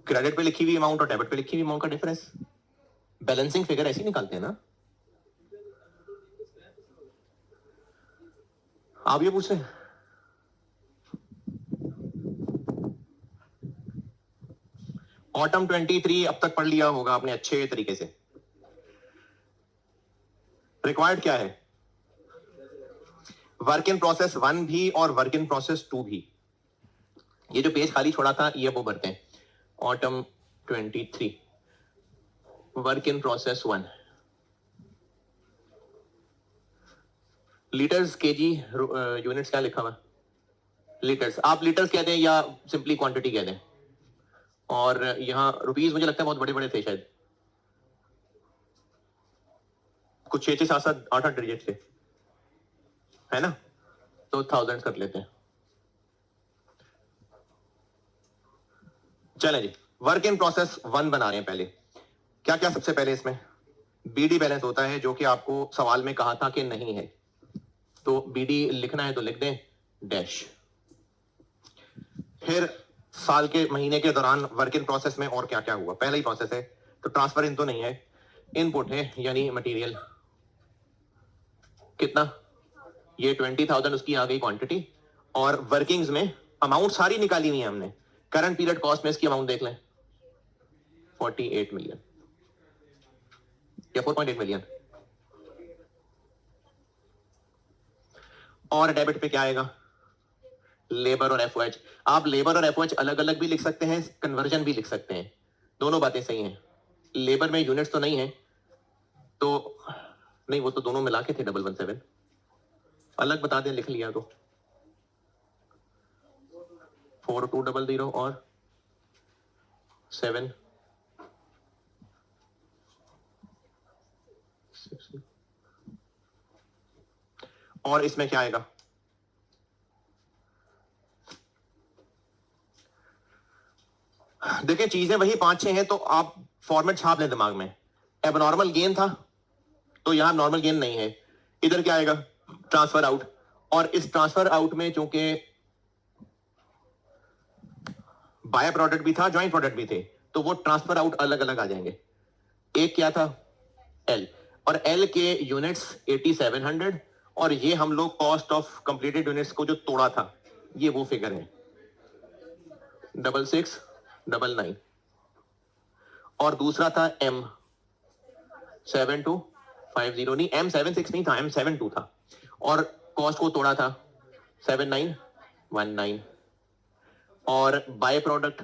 क्रेडिट पे लिखी हुई अमाउंट और डेबिट पे लिखी हुई अमाउंट का डिफरेंस। बैलेंसिंग फिगर ऐसे ही निकालते हैं ना। आप ये पूछ रहे हैं? ऑटम 23 अब तक पढ़ लिया होगा आपने अच्छे तरीके से। रिक्वायर्ड क्या है? वर्क इन प्रोसेस 1 भी और वर्क इन प्रोसेस 2 भी। ये जो पेज खाली छोड़ा था ये वो भरते हैं। Autumn 23 work in process 1, litres KG units क्या लिखा हुआ? लीटर्स। आप लीटर्स कहते हैं या सिंपली क्वांटिटी कहते हैं? और यहां रुपीज मुझे लगता है बहुत बड़े बड़े थे शायद, कुछ 6 6 7 7 8 8 डिजिट थे, है ना? तो थाउजेंड कर लेते हैं। चलें जी, वर्क इन प्रोसेस 1 बना रहे हैं। पहले क्या क्या सबसे पहले इसमें बीडी बैलेंस होता है, जो कि आपको सवाल में कहा था कि नहीं है, तो बीडी लिखना है तो लिख दें डैश। फिर साल के महीने के दौरान वर्क इन प्रोसेस में और क्या क्या हुआ? पहला ही प्रोसेस है तो ट्रांसफर इन तो नहीं है, इनपुट है यानी मटेरियल। कितना? ये 20,000 उसकी आ गई क्वांटिटी। और वर्किंग्स में अमाउंट सारी निकाली हुई है हमने। करंट पीरियड कॉस्ट में इसकी अमाउंट देख लें, 48 मिलियन या 4.8 मिलियन। और डेबिट पे क्या आएगा? लेबर और एफओएच। आप लेबर और एफओएच अलग अलग भी लिख सकते हैं, कन्वर्जन भी लिख सकते हैं, दोनों बातें सही हैं। लेबर में यूनिट्स तो नहीं है, तो नहीं, वो तो दोनों मिला के थे 117। अलग बता दें, लिख लिया तो 4200 और 7 और इसमें क्या आएगा? देखिए चीजें वही 5 6 हैं, तो आप फॉर्मेट छाप लें दिमाग में। एबनॉर्मल गेन था तो यहां नॉर्मल गेन नहीं है। इधर क्या आएगा? Transfer out. और इस ट्रांसफर आउट में चूंकि बाय प्रोडक्ट भी था, ज्वाइंट प्रोडक्ट भी थे, तो वो ट्रांसफर आउट अलग अलग आ जाएंगे। एक क्या था? एल। और एल के यूनिट्स 8700, और ये हम लोग कॉस्ट ऑफ कंप्लीटेड यूनिट्स को जो तोड़ा था, ये वो फिगर है 6699। और दूसरा था एम 7250, नहीं M76 नहीं था, M72 था, और कॉस्ट को तोड़ा था 7919। और बाय प्रोडक्ट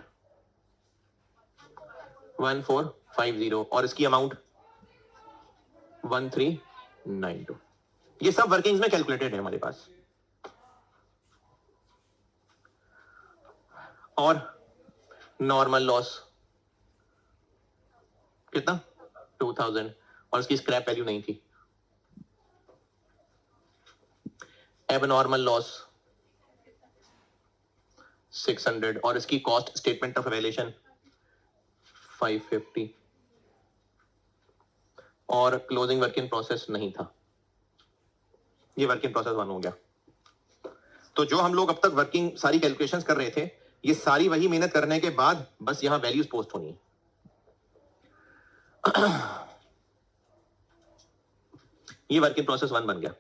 1450 और इसकी अमाउंट 1392। ये सब वर्किंग्स में कैलकुलेटेड है हमारे पास। और नॉर्मल लॉस कितना? 2000, और इसकी स्क्रैप वैल्यू नहीं थी। एबनॉर्मल लॉस 600 और इसकी कॉस्ट स्टेटमेंट ऑफ एवेल्यूएशन 550। और क्लोजिंग वर्क इन प्रोसेस नहीं था। ये वर्क इन प्रोसेस 1 हो गया। तो जो हम लोग अब तक वर्किंग सारी कैलकुलेशंस कर रहे थे, ये सारी वही मेहनत करने के बाद बस यहां वैल्यूज पोस्ट होनी है। ये वर्क इन प्रोसेस 1 बन गया।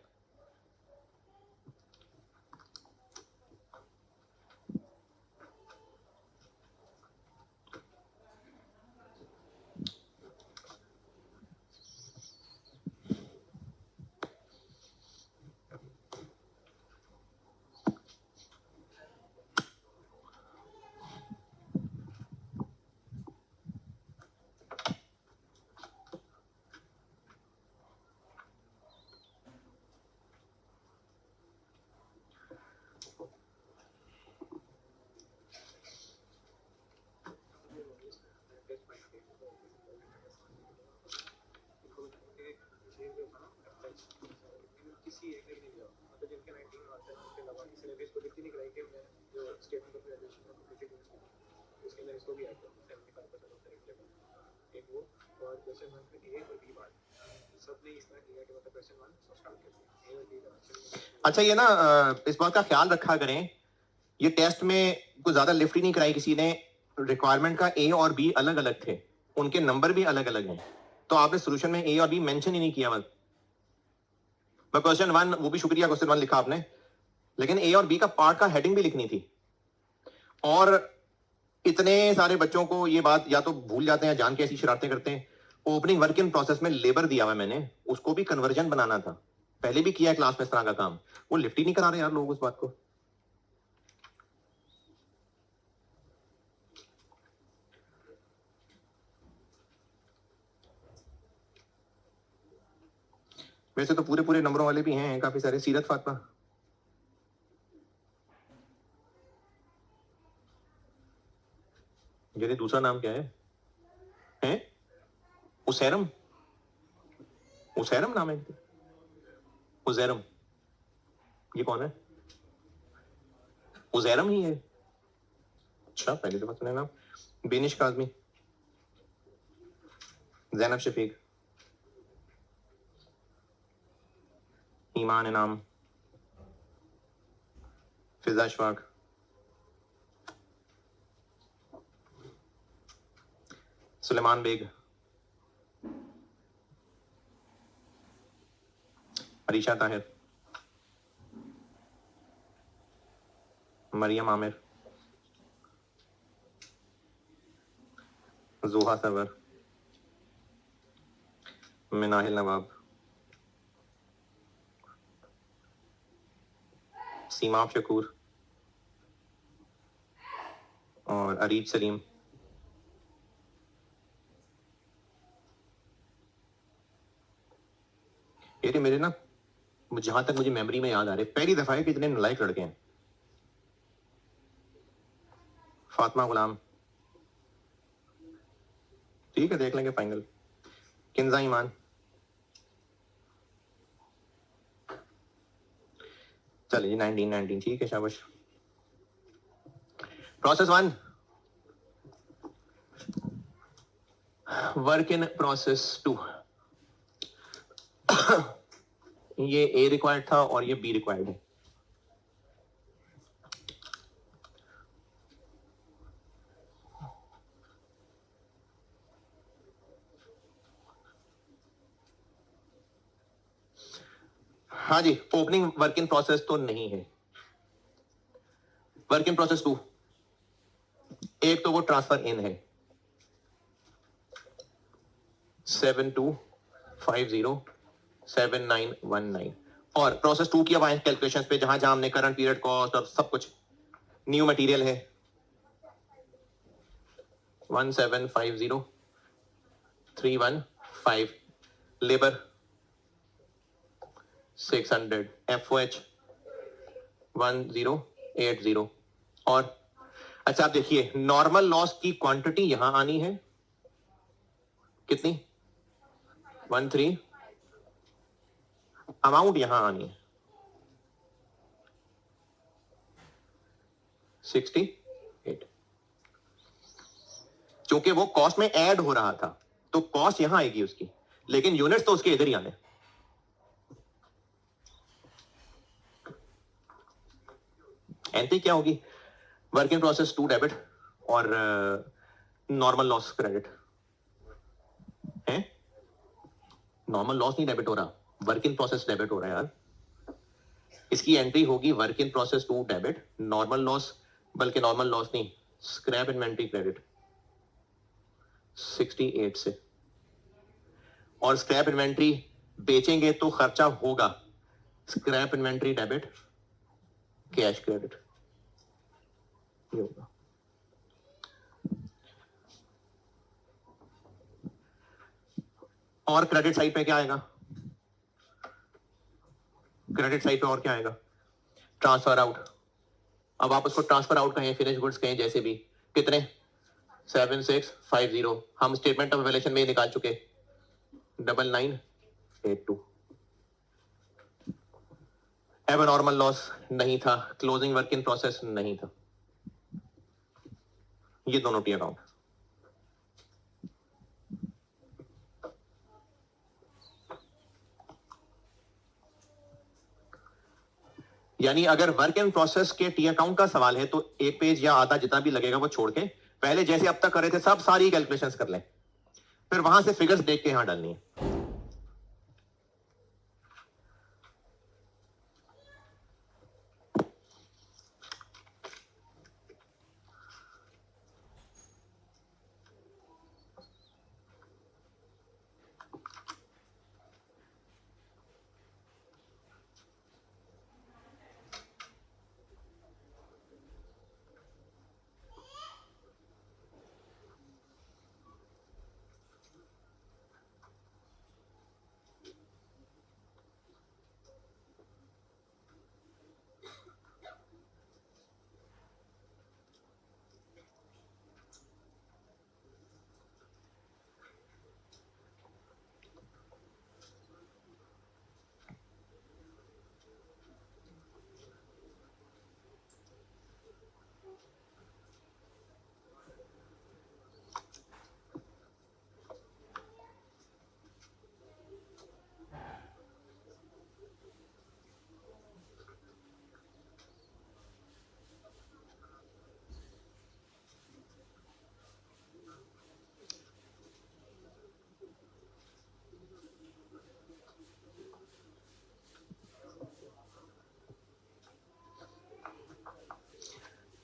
अच्छा, ये ना इस बात का ख्याल रखा करें, ये टेस्ट में कुछ ज्यादा लिफ्ट ही नहीं कराई किसी ने। रिक्वायरमेंट का ए और बी अलग अलग थे, उनके नंबर भी अलग अलग हैं, तो आपने सोल्यूशन में ए और बी मेंशन ही नहीं किया। बस क्वेश्चन वन, वो भी शुक्रिया, क्वेश्चन वन लिखा आपने, लेकिन ए और बी का पार्ट का हेडिंग भी लिखनी थी। और इतने सारे बच्चों को ये बात या तो भूल जाते हैं, जान के ऐसी शरारतें करते हैं। ओपनिंग वर्क इन प्रोसेस में लेबर दिया हुआ मैंने, उसको भी कन्वर्जन बनाना था, पहले भी किया है क्लास में इस तरह का काम, वो लिफ्ट ही नहीं करा रहे यार लोग उस बात को। वैसे तो पूरे पूरे नंबरों वाले भी हैं काफी सारे। सीरत फातिमा, ये दूसरा नाम क्या है? हैं? उसैरम, उसैरम नाम है, उजैरम। ये कौन है? उजैरम ही है? अच्छा, पहले तो सुना नाम। बेनिश काजमी, जैनब शफीक, ईमान इनाम, फिजा अशफाक, सुलेमान बेग, अरीशा ताहिर, मरियम आमिर, जोहा सरवर, मिनाहिल नवाब, सीमाब शकूर और अरीज सलीम। ये मेरे ना, जहां तक मुझे मेमोरी में याद आ रहे, पहली दफा है कि इतने नालायक लड़के हैं। फातिमा गुलाम, ठीक है, देख लेंगे फाइनल। किंजा ईमान, चलिए 19 ठीक है, शाबाश। Process one, work in process two. ये ए रिक्वायर्ड था और ये बी रिक्वायर्ड है। हाँ जी, ओपनिंग वर्क इन प्रोसेस तो नहीं है। वर्क इन प्रोसेस टू, एक तो वो ट्रांसफर इन है 72507919, और प्रोसेस टू की अब आए कैलकुलेशंस पे, जहां जहां हमने करंट पीरियड कॉस्ट और सब कुछ। न्यू मटेरियल है 1750315, लेबर 600, FOH 1080। और अच्छा, आप देखिए नॉर्मल लॉस की क्वांटिटी यहां आनी है कितनी, 13, अमाउंट यहां आनी है 68। क्योंकि वो कॉस्ट में ऐड हो रहा था, तो कॉस्ट यहां आएगी उसकी, लेकिन यूनिट्स तो उसके इधर ही आने। एंट्री क्या होगी? Work in process two debit और नॉर्मल लॉस क्रेडिट है। नॉर्मल लॉस नहीं डेबिट हो रहा, वर्क इन प्रोसेस डेबिट हो रहा है यार। इसकी एंट्री होगी work in process two debit, normal loss, बल्कि नॉर्मल लॉस नहीं, स्क्रैप इन्वेंट्री क्रेडिट 68 से। और स्क्रैप इन्वेंट्री बेचेंगे तो खर्चा होगा, scrap inventory debit, cash credit होगा। और क्रेडिट साइड पे क्या आएगा? क्रेडिट साइड पे और क्या आएगा? Transfer out. अब आप उसको ट्रांसफर आउट कहें, फिनिश गुड्स कहें, जैसे भी, कितने 7650 हम स्टेटमेंट ऑफ वैल्यूएशन में निकाल चुके, 9982। एबनॉर्मल लॉस नहीं था, क्लोजिंग वर्क इन प्रोसेस नहीं था। ये दोनों टी अकाउंट। यानी अगर वर्क इन प्रोसेस के टी अकाउंट का सवाल है तो एक पेज या आधा जितना भी लगेगा वो छोड़ के पहले जैसे अब तक कर रहे थे सब सारी कैलकुलेशंस कर लें, फिर वहां से फिगर्स देख के यहां डालनी है।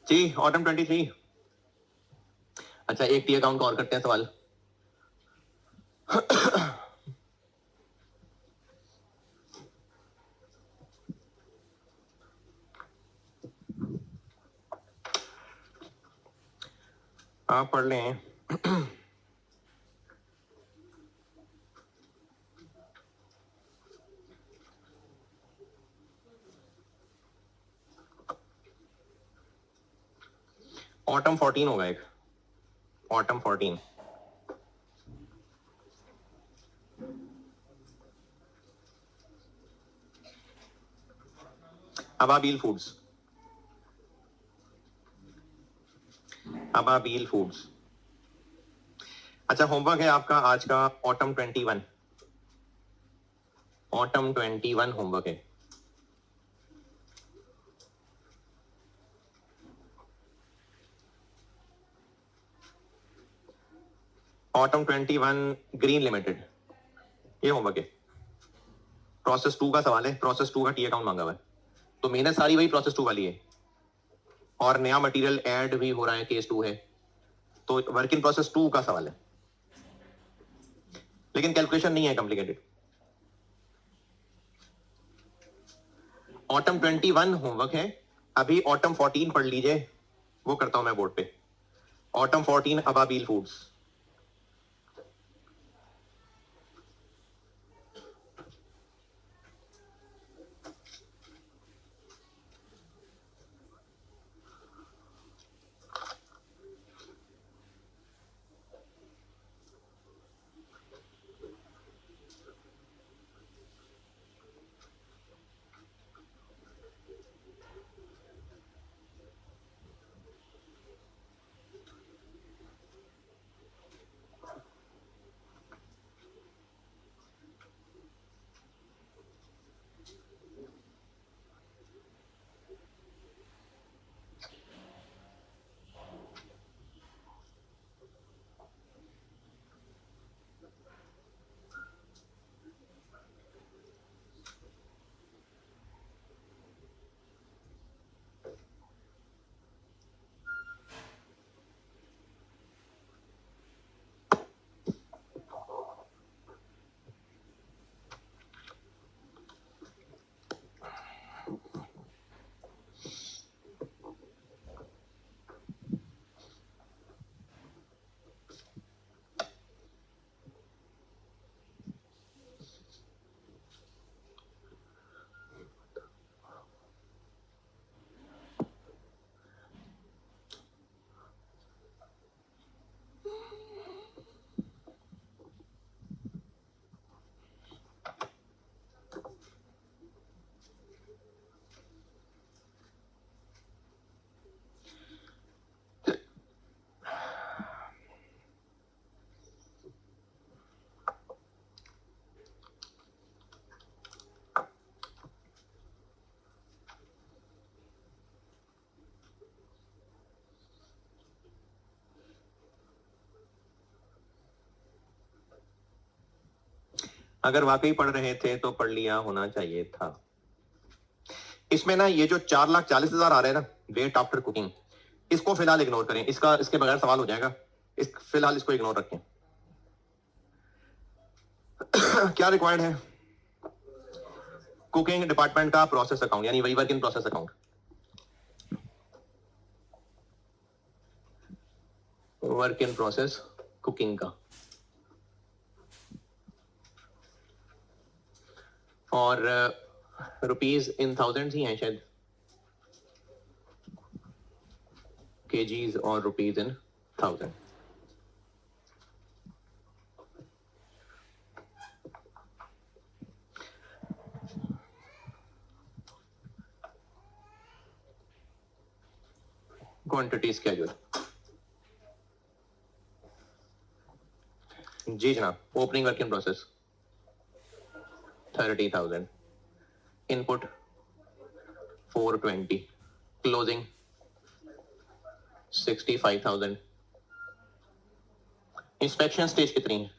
जी ऑटम 23। अच्छा एक टी अकाउंट का और करते हैं सवाल। आप पढ़ लें। ऑटम 14 होगा एक, autumn 14। Ababeel foods, Ababeel foods. अच्छा होमवर्क है आपका आज का ऑटम 21, ऑटम 21 होमवर्क है। ऑटम 21 ग्रीन लिमिटेड, ये होमवर्क है। प्रोसेस 2 का सवाल है, प्रोसेस 2 का टी अकाउंट मांगा हुआ है, तो मेहनत सारी वही प्रोसेस 2 वाली है और नया मटेरियल ऐड भी हो रहा है, केस 2 है, तो वर्क इन प्रोसेस 2 का सवाल है, लेकिन कैलकुलेशन नहीं है कॉम्प्लिकेटेड। ऑटम 21 होमवर्क है, अभी ऑटम 14 पढ़ लीजिए, वो करता हूं मैं बोर्ड पे। Autumn 14 Ababeel foods. अगर वाकई पढ़ रहे थे तो पढ़ लिया होना चाहिए था। इसमें ना ये जो 4,40,000 आ रहे हैं ना वेट आफ्टर कुकिंग, इसको फिलहाल इग्नोर करें, इसके बगैर सवाल हो जाएगा, फिलहाल इसको इग्नोर रखें। क्या रिक्वायर्ड है? कुकिंग डिपार्टमेंट का प्रोसेस अकाउंट, यानी वही work in process account. Work in process cooking का, और रुपीज इन थाउजेंड्स ही हैं शायद, केजीज और rupees in thousand. Quantity schedule, जी जनाब। Opening work in process 30,000, input 420, closing 65,000। Inspection stage कितनी है?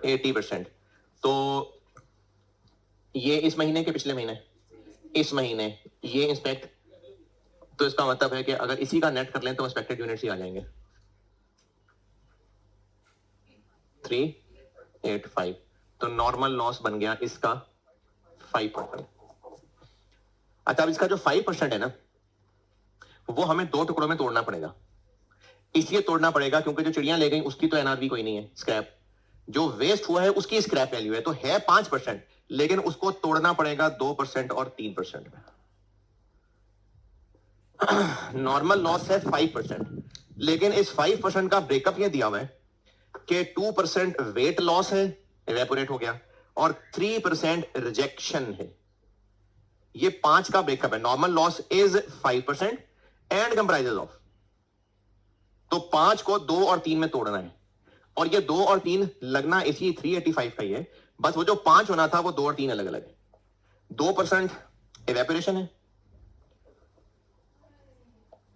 80%। तो ये इस महीने के पिछले महीने, इस महीने ये इंस्पेक्ट, तो इसका मतलब है कि अगर इसी का नेट कर लें तो इंस्पेक्टेड यूनिट्स ही आ जाएंगे 385। तो नॉर्मल लॉस बन गया इसका 5%। अच्छा, अब इसका जो 5% है ना, वो हमें दो टुकड़ों में तोड़ना पड़ेगा। इसलिए तोड़ना पड़ेगा क्योंकि जो चिड़ियां ले गई उसकी तो एनआरवी कोई नहीं है, स्क्रैप। जो वेस्ट हुआ है उसकी स्क्रैप वैल्यू है, तो है 5%, लेकिन उसको तोड़ना पड़ेगा 2% और 3% में। नॉर्मल लॉस है 5%, लेकिन इस 5% का ब्रेकअप ये दिया हुआ है कि 2% वेट लॉस है, इवेपोरेट हो गया, और 3% रिजेक्शन है। ये 5 का ब्रेकअप है। Normal loss is 5% and comprises of, तो 5 को 2 और 3 में तोड़ना है, और ये 2 और 3 लगना इसी 385 का ही है, बस वो जो 5 होना था वो 2 और 3 अलग अलग है। 2% इवेपोरेशन है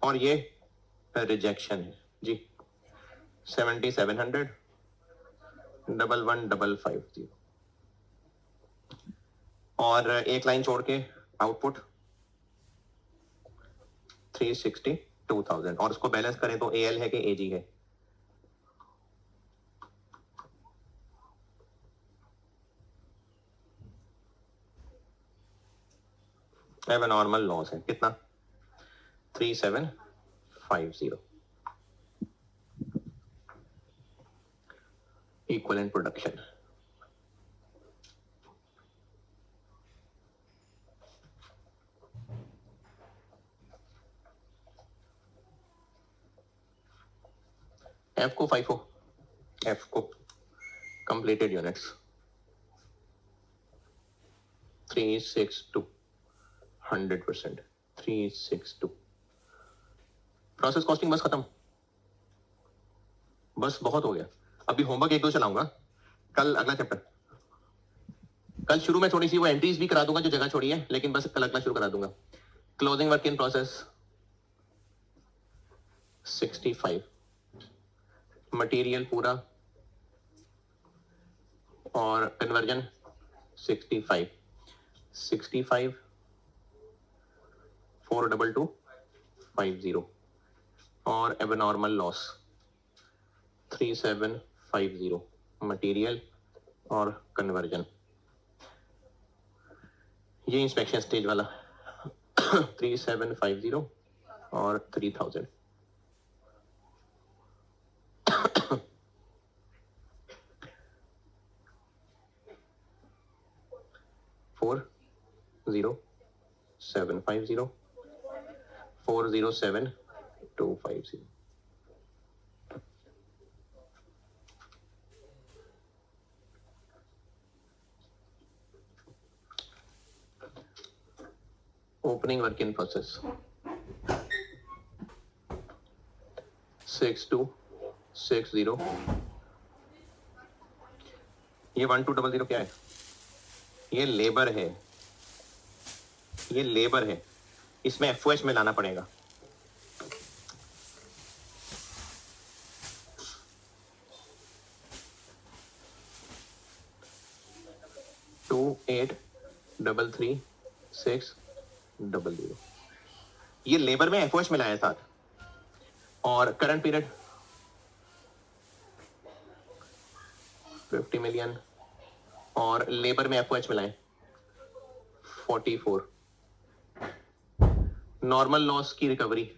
और ये रिजेक्शन है जी। 7700 11550, और एक लाइन छोड़ के आउटपुट 362,000, और उसको बैलेंस करें तो एएल है कि एजी है? नॉर्मल लॉस है कितना? 3750। इक्विवेलेंट प्रोडक्शन, एफ को 5 हो, एफ को कंप्लीटेड यूनिट्स 362, 100%, 362। प्रोसेस कॉस्टिंग बस खत्म, बस बहुत हो गया। अभी होमवर्क 1-2 चलाऊंगा, कल अगला चैप्टर। कल शुरू में थोड़ी सी वो एंट्रीज भी करा दूंगा जो जगह छोड़ी है, लेकिन बस कल अगला शुरू करा दूंगा। Closing work in process 65, material पूरा और कन्वर्जन 65, 42250, और एबनॉर्मल लॉस 3750, मटेरियल और कन्वर्जन। ये इंस्पेक्शन स्टेज वाला 3750 और 3000। Four 0750, 407250। Opening work in process 6260। ये 1200 क्या है? ये लेबर है, ये लेबर है, इसमें एफओएस में लाना पड़ेगा। 2833,600. ये लेबर में एफओएच मिला है साथ, और करंट पीरियड 50 मिलियन और लेबर में एफओएच मिला है 44. नॉर्मल लॉस की रिकवरी,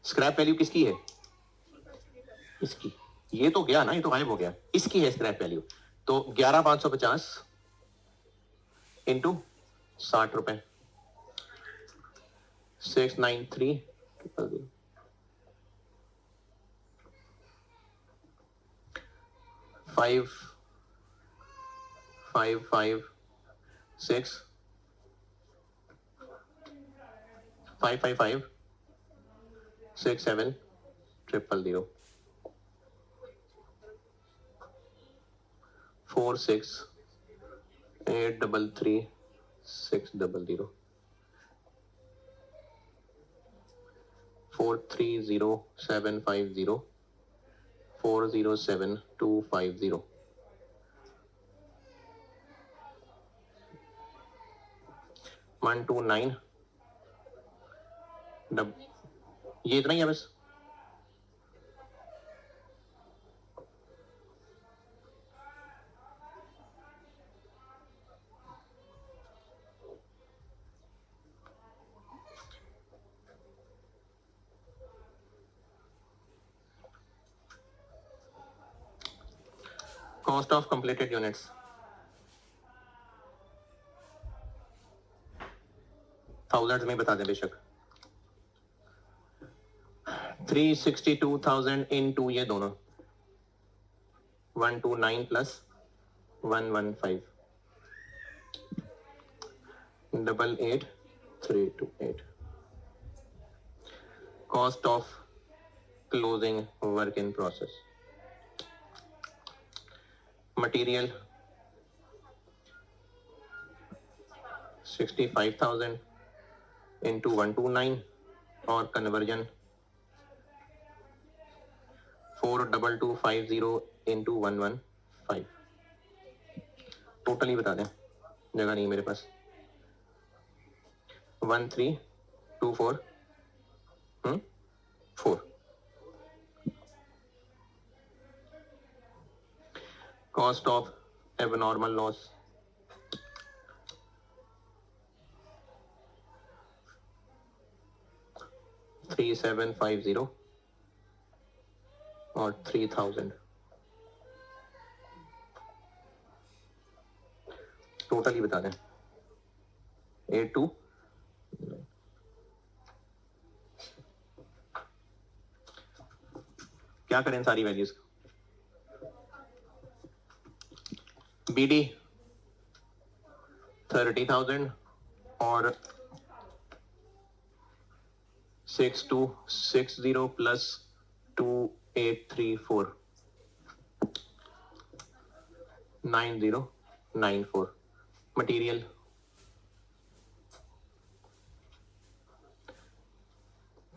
स्क्रैप वैल्यू किसकी है? इसकी. ये तो गया ना, ये तो गायब हो गया. इसकी है स्क्रैप वैल्यू. तो 11,550 इंटू 60 रुपए 693 555 6 555 670 0 430 40750 129. ये इतना ही है बस. Cost of completed units, thousands में बता दें बेशक. 362,000 इनटू ये दोनों 129 plus 115 88,328. Cost of closing work in process. Material 65,000 into 129 और कन्वर्जन 42250 इंटू 115. टोटल ही बता दें, जगह नहीं मेरे पास. 1324 4. Cost of abnormal loss 3750 और 3000. टोटल ही बता दें. 82. क्या करें सारी वैल्यूज? BD 30,000 और 6260 प्लस 2834 9094. मटीरियल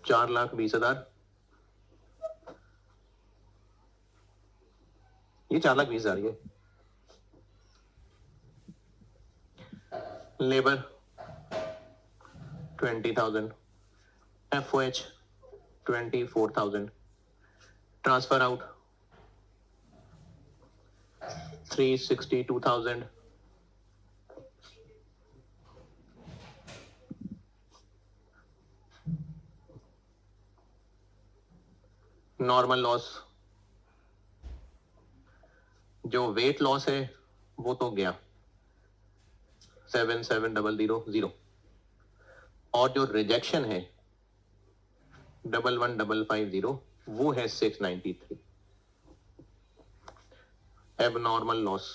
4,20,000. ये 4,20,000 ये. Labour 20,000. FOH 24,000. Transfer out 362,000. Normal loss, जो वेट लॉस है वो तो गया 7700 और जो रिजेक्शन है 11550 वो है 693. Abnormal loss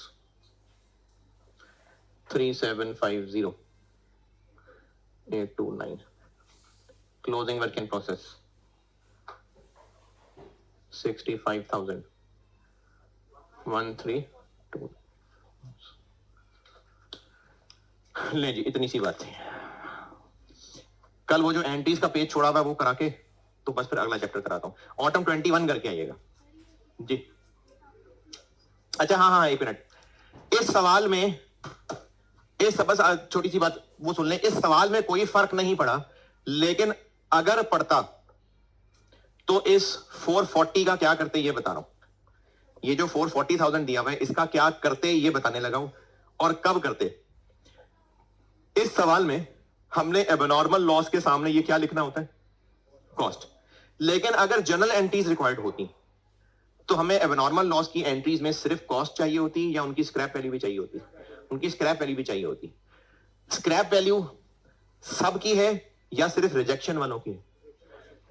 3750 829. Closing work in process 65,000 132. ले जी, इतनी सी बात थी. कल वो जो एंटीज का पेज छोड़ा हुआ वो करा के तो बस फिर अगला चैप्टर कराता हूं. ऑटम 21 करके आइएगा जी. अच्छा हाँ, एक मिनट. इस सवाल में बस छोटी सी बात वो सुन लें, इस सवाल में कोई फर्क नहीं पड़ा, लेकिन अगर पड़ता तो इस 440 का क्या करते ये बता रहा हूं। ये जो 440,000 दिया हुआ है इसका क्या करते ये बताने लगा हूं, और कब करते। इस सवाल में हमने एबनॉर्मल लॉस के सामने ये क्या लिखना होता है, कॉस्ट। लेकिन अगर जनरल एंट्रीज रिक्वायर्ड होती तो हमें एबनॉर्मल लॉस की एंट्रीज में सिर्फ कॉस्ट चाहिए होती या उनकी स्क्रैप वैल्यू भी चाहिए होती। उनकी स्क्रैप वैल्यू भी चाहिए होती। स्क्रैप वैल्यू सबकी है या सिर्फ रिजेक्शन वालों की।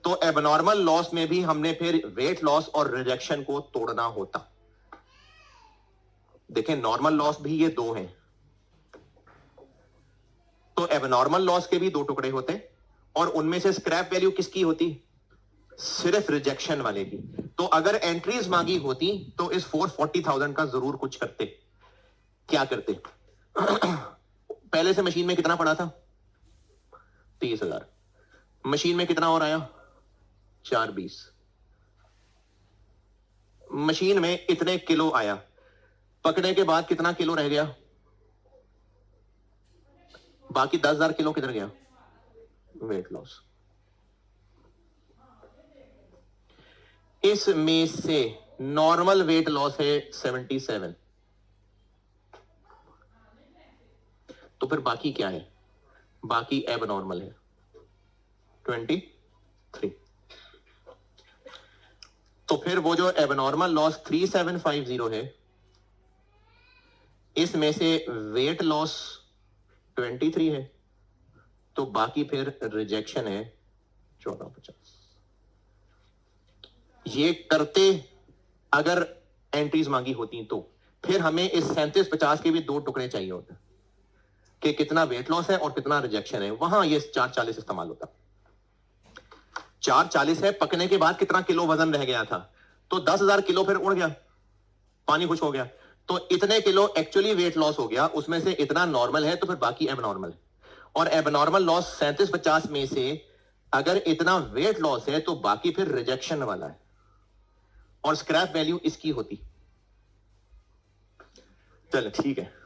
तो एबनॉर्मल लॉस में भी हमने फिर वेट लॉस और रिजेक्शन को तोड़ना होता। देखें नॉर्मल लॉस भी ये दो हैं, तो एबनॉर्मल लॉस के भी दो टुकड़े होते और उनमें से स्क्रैप वैल्यू किसकी होती, सिर्फ रिजेक्शन वाले की। तो अगर एंट्रीज मांगी होती तो इस 440,000 का जरूर कुछ करते। क्या करते? पहले से मशीन में कितना पड़ा था, 30,000। मशीन में कितना और आया, 420। मशीन में इतने किलो आया, पकड़ने के बाद कितना किलो रह गया, बाकी 10,000 किलो किधर गया, वेट लॉस। इसमें से नॉर्मल वेट लॉस है 77, तो फिर बाकी क्या है, बाकी एबनॉर्मल है 23। तो फिर वो जो एबनॉर्मल लॉस 3750 है, इसमें से वेट लॉस 23 है, तो बाकी फिर रिजेक्शन है 1450। ये करते अगर एंट्रीज मांगी होती तो फिर हमें इस 3750 के भी दो टुकड़े चाहिए होते कि कितना वेट लॉस है और कितना रिजेक्शन है। वहां ये 440 इस्तेमाल होता। 440 है, पकने के बाद कितना किलो वजन रह गया था, तो 10,000 किलो फिर उड़ गया, पानी खुश हो गया, तो इतने किलो एक्चुअली वेट लॉस हो गया, उसमें से इतना नॉर्मल है, तो फिर बाकी एबनॉर्मल है। और एबनॉर्मल लॉस 3750 में से अगर इतना वेट लॉस है तो बाकी फिर रिजेक्शन वाला है, और स्क्रैप वैल्यू इसकी होती। चलो ठीक है।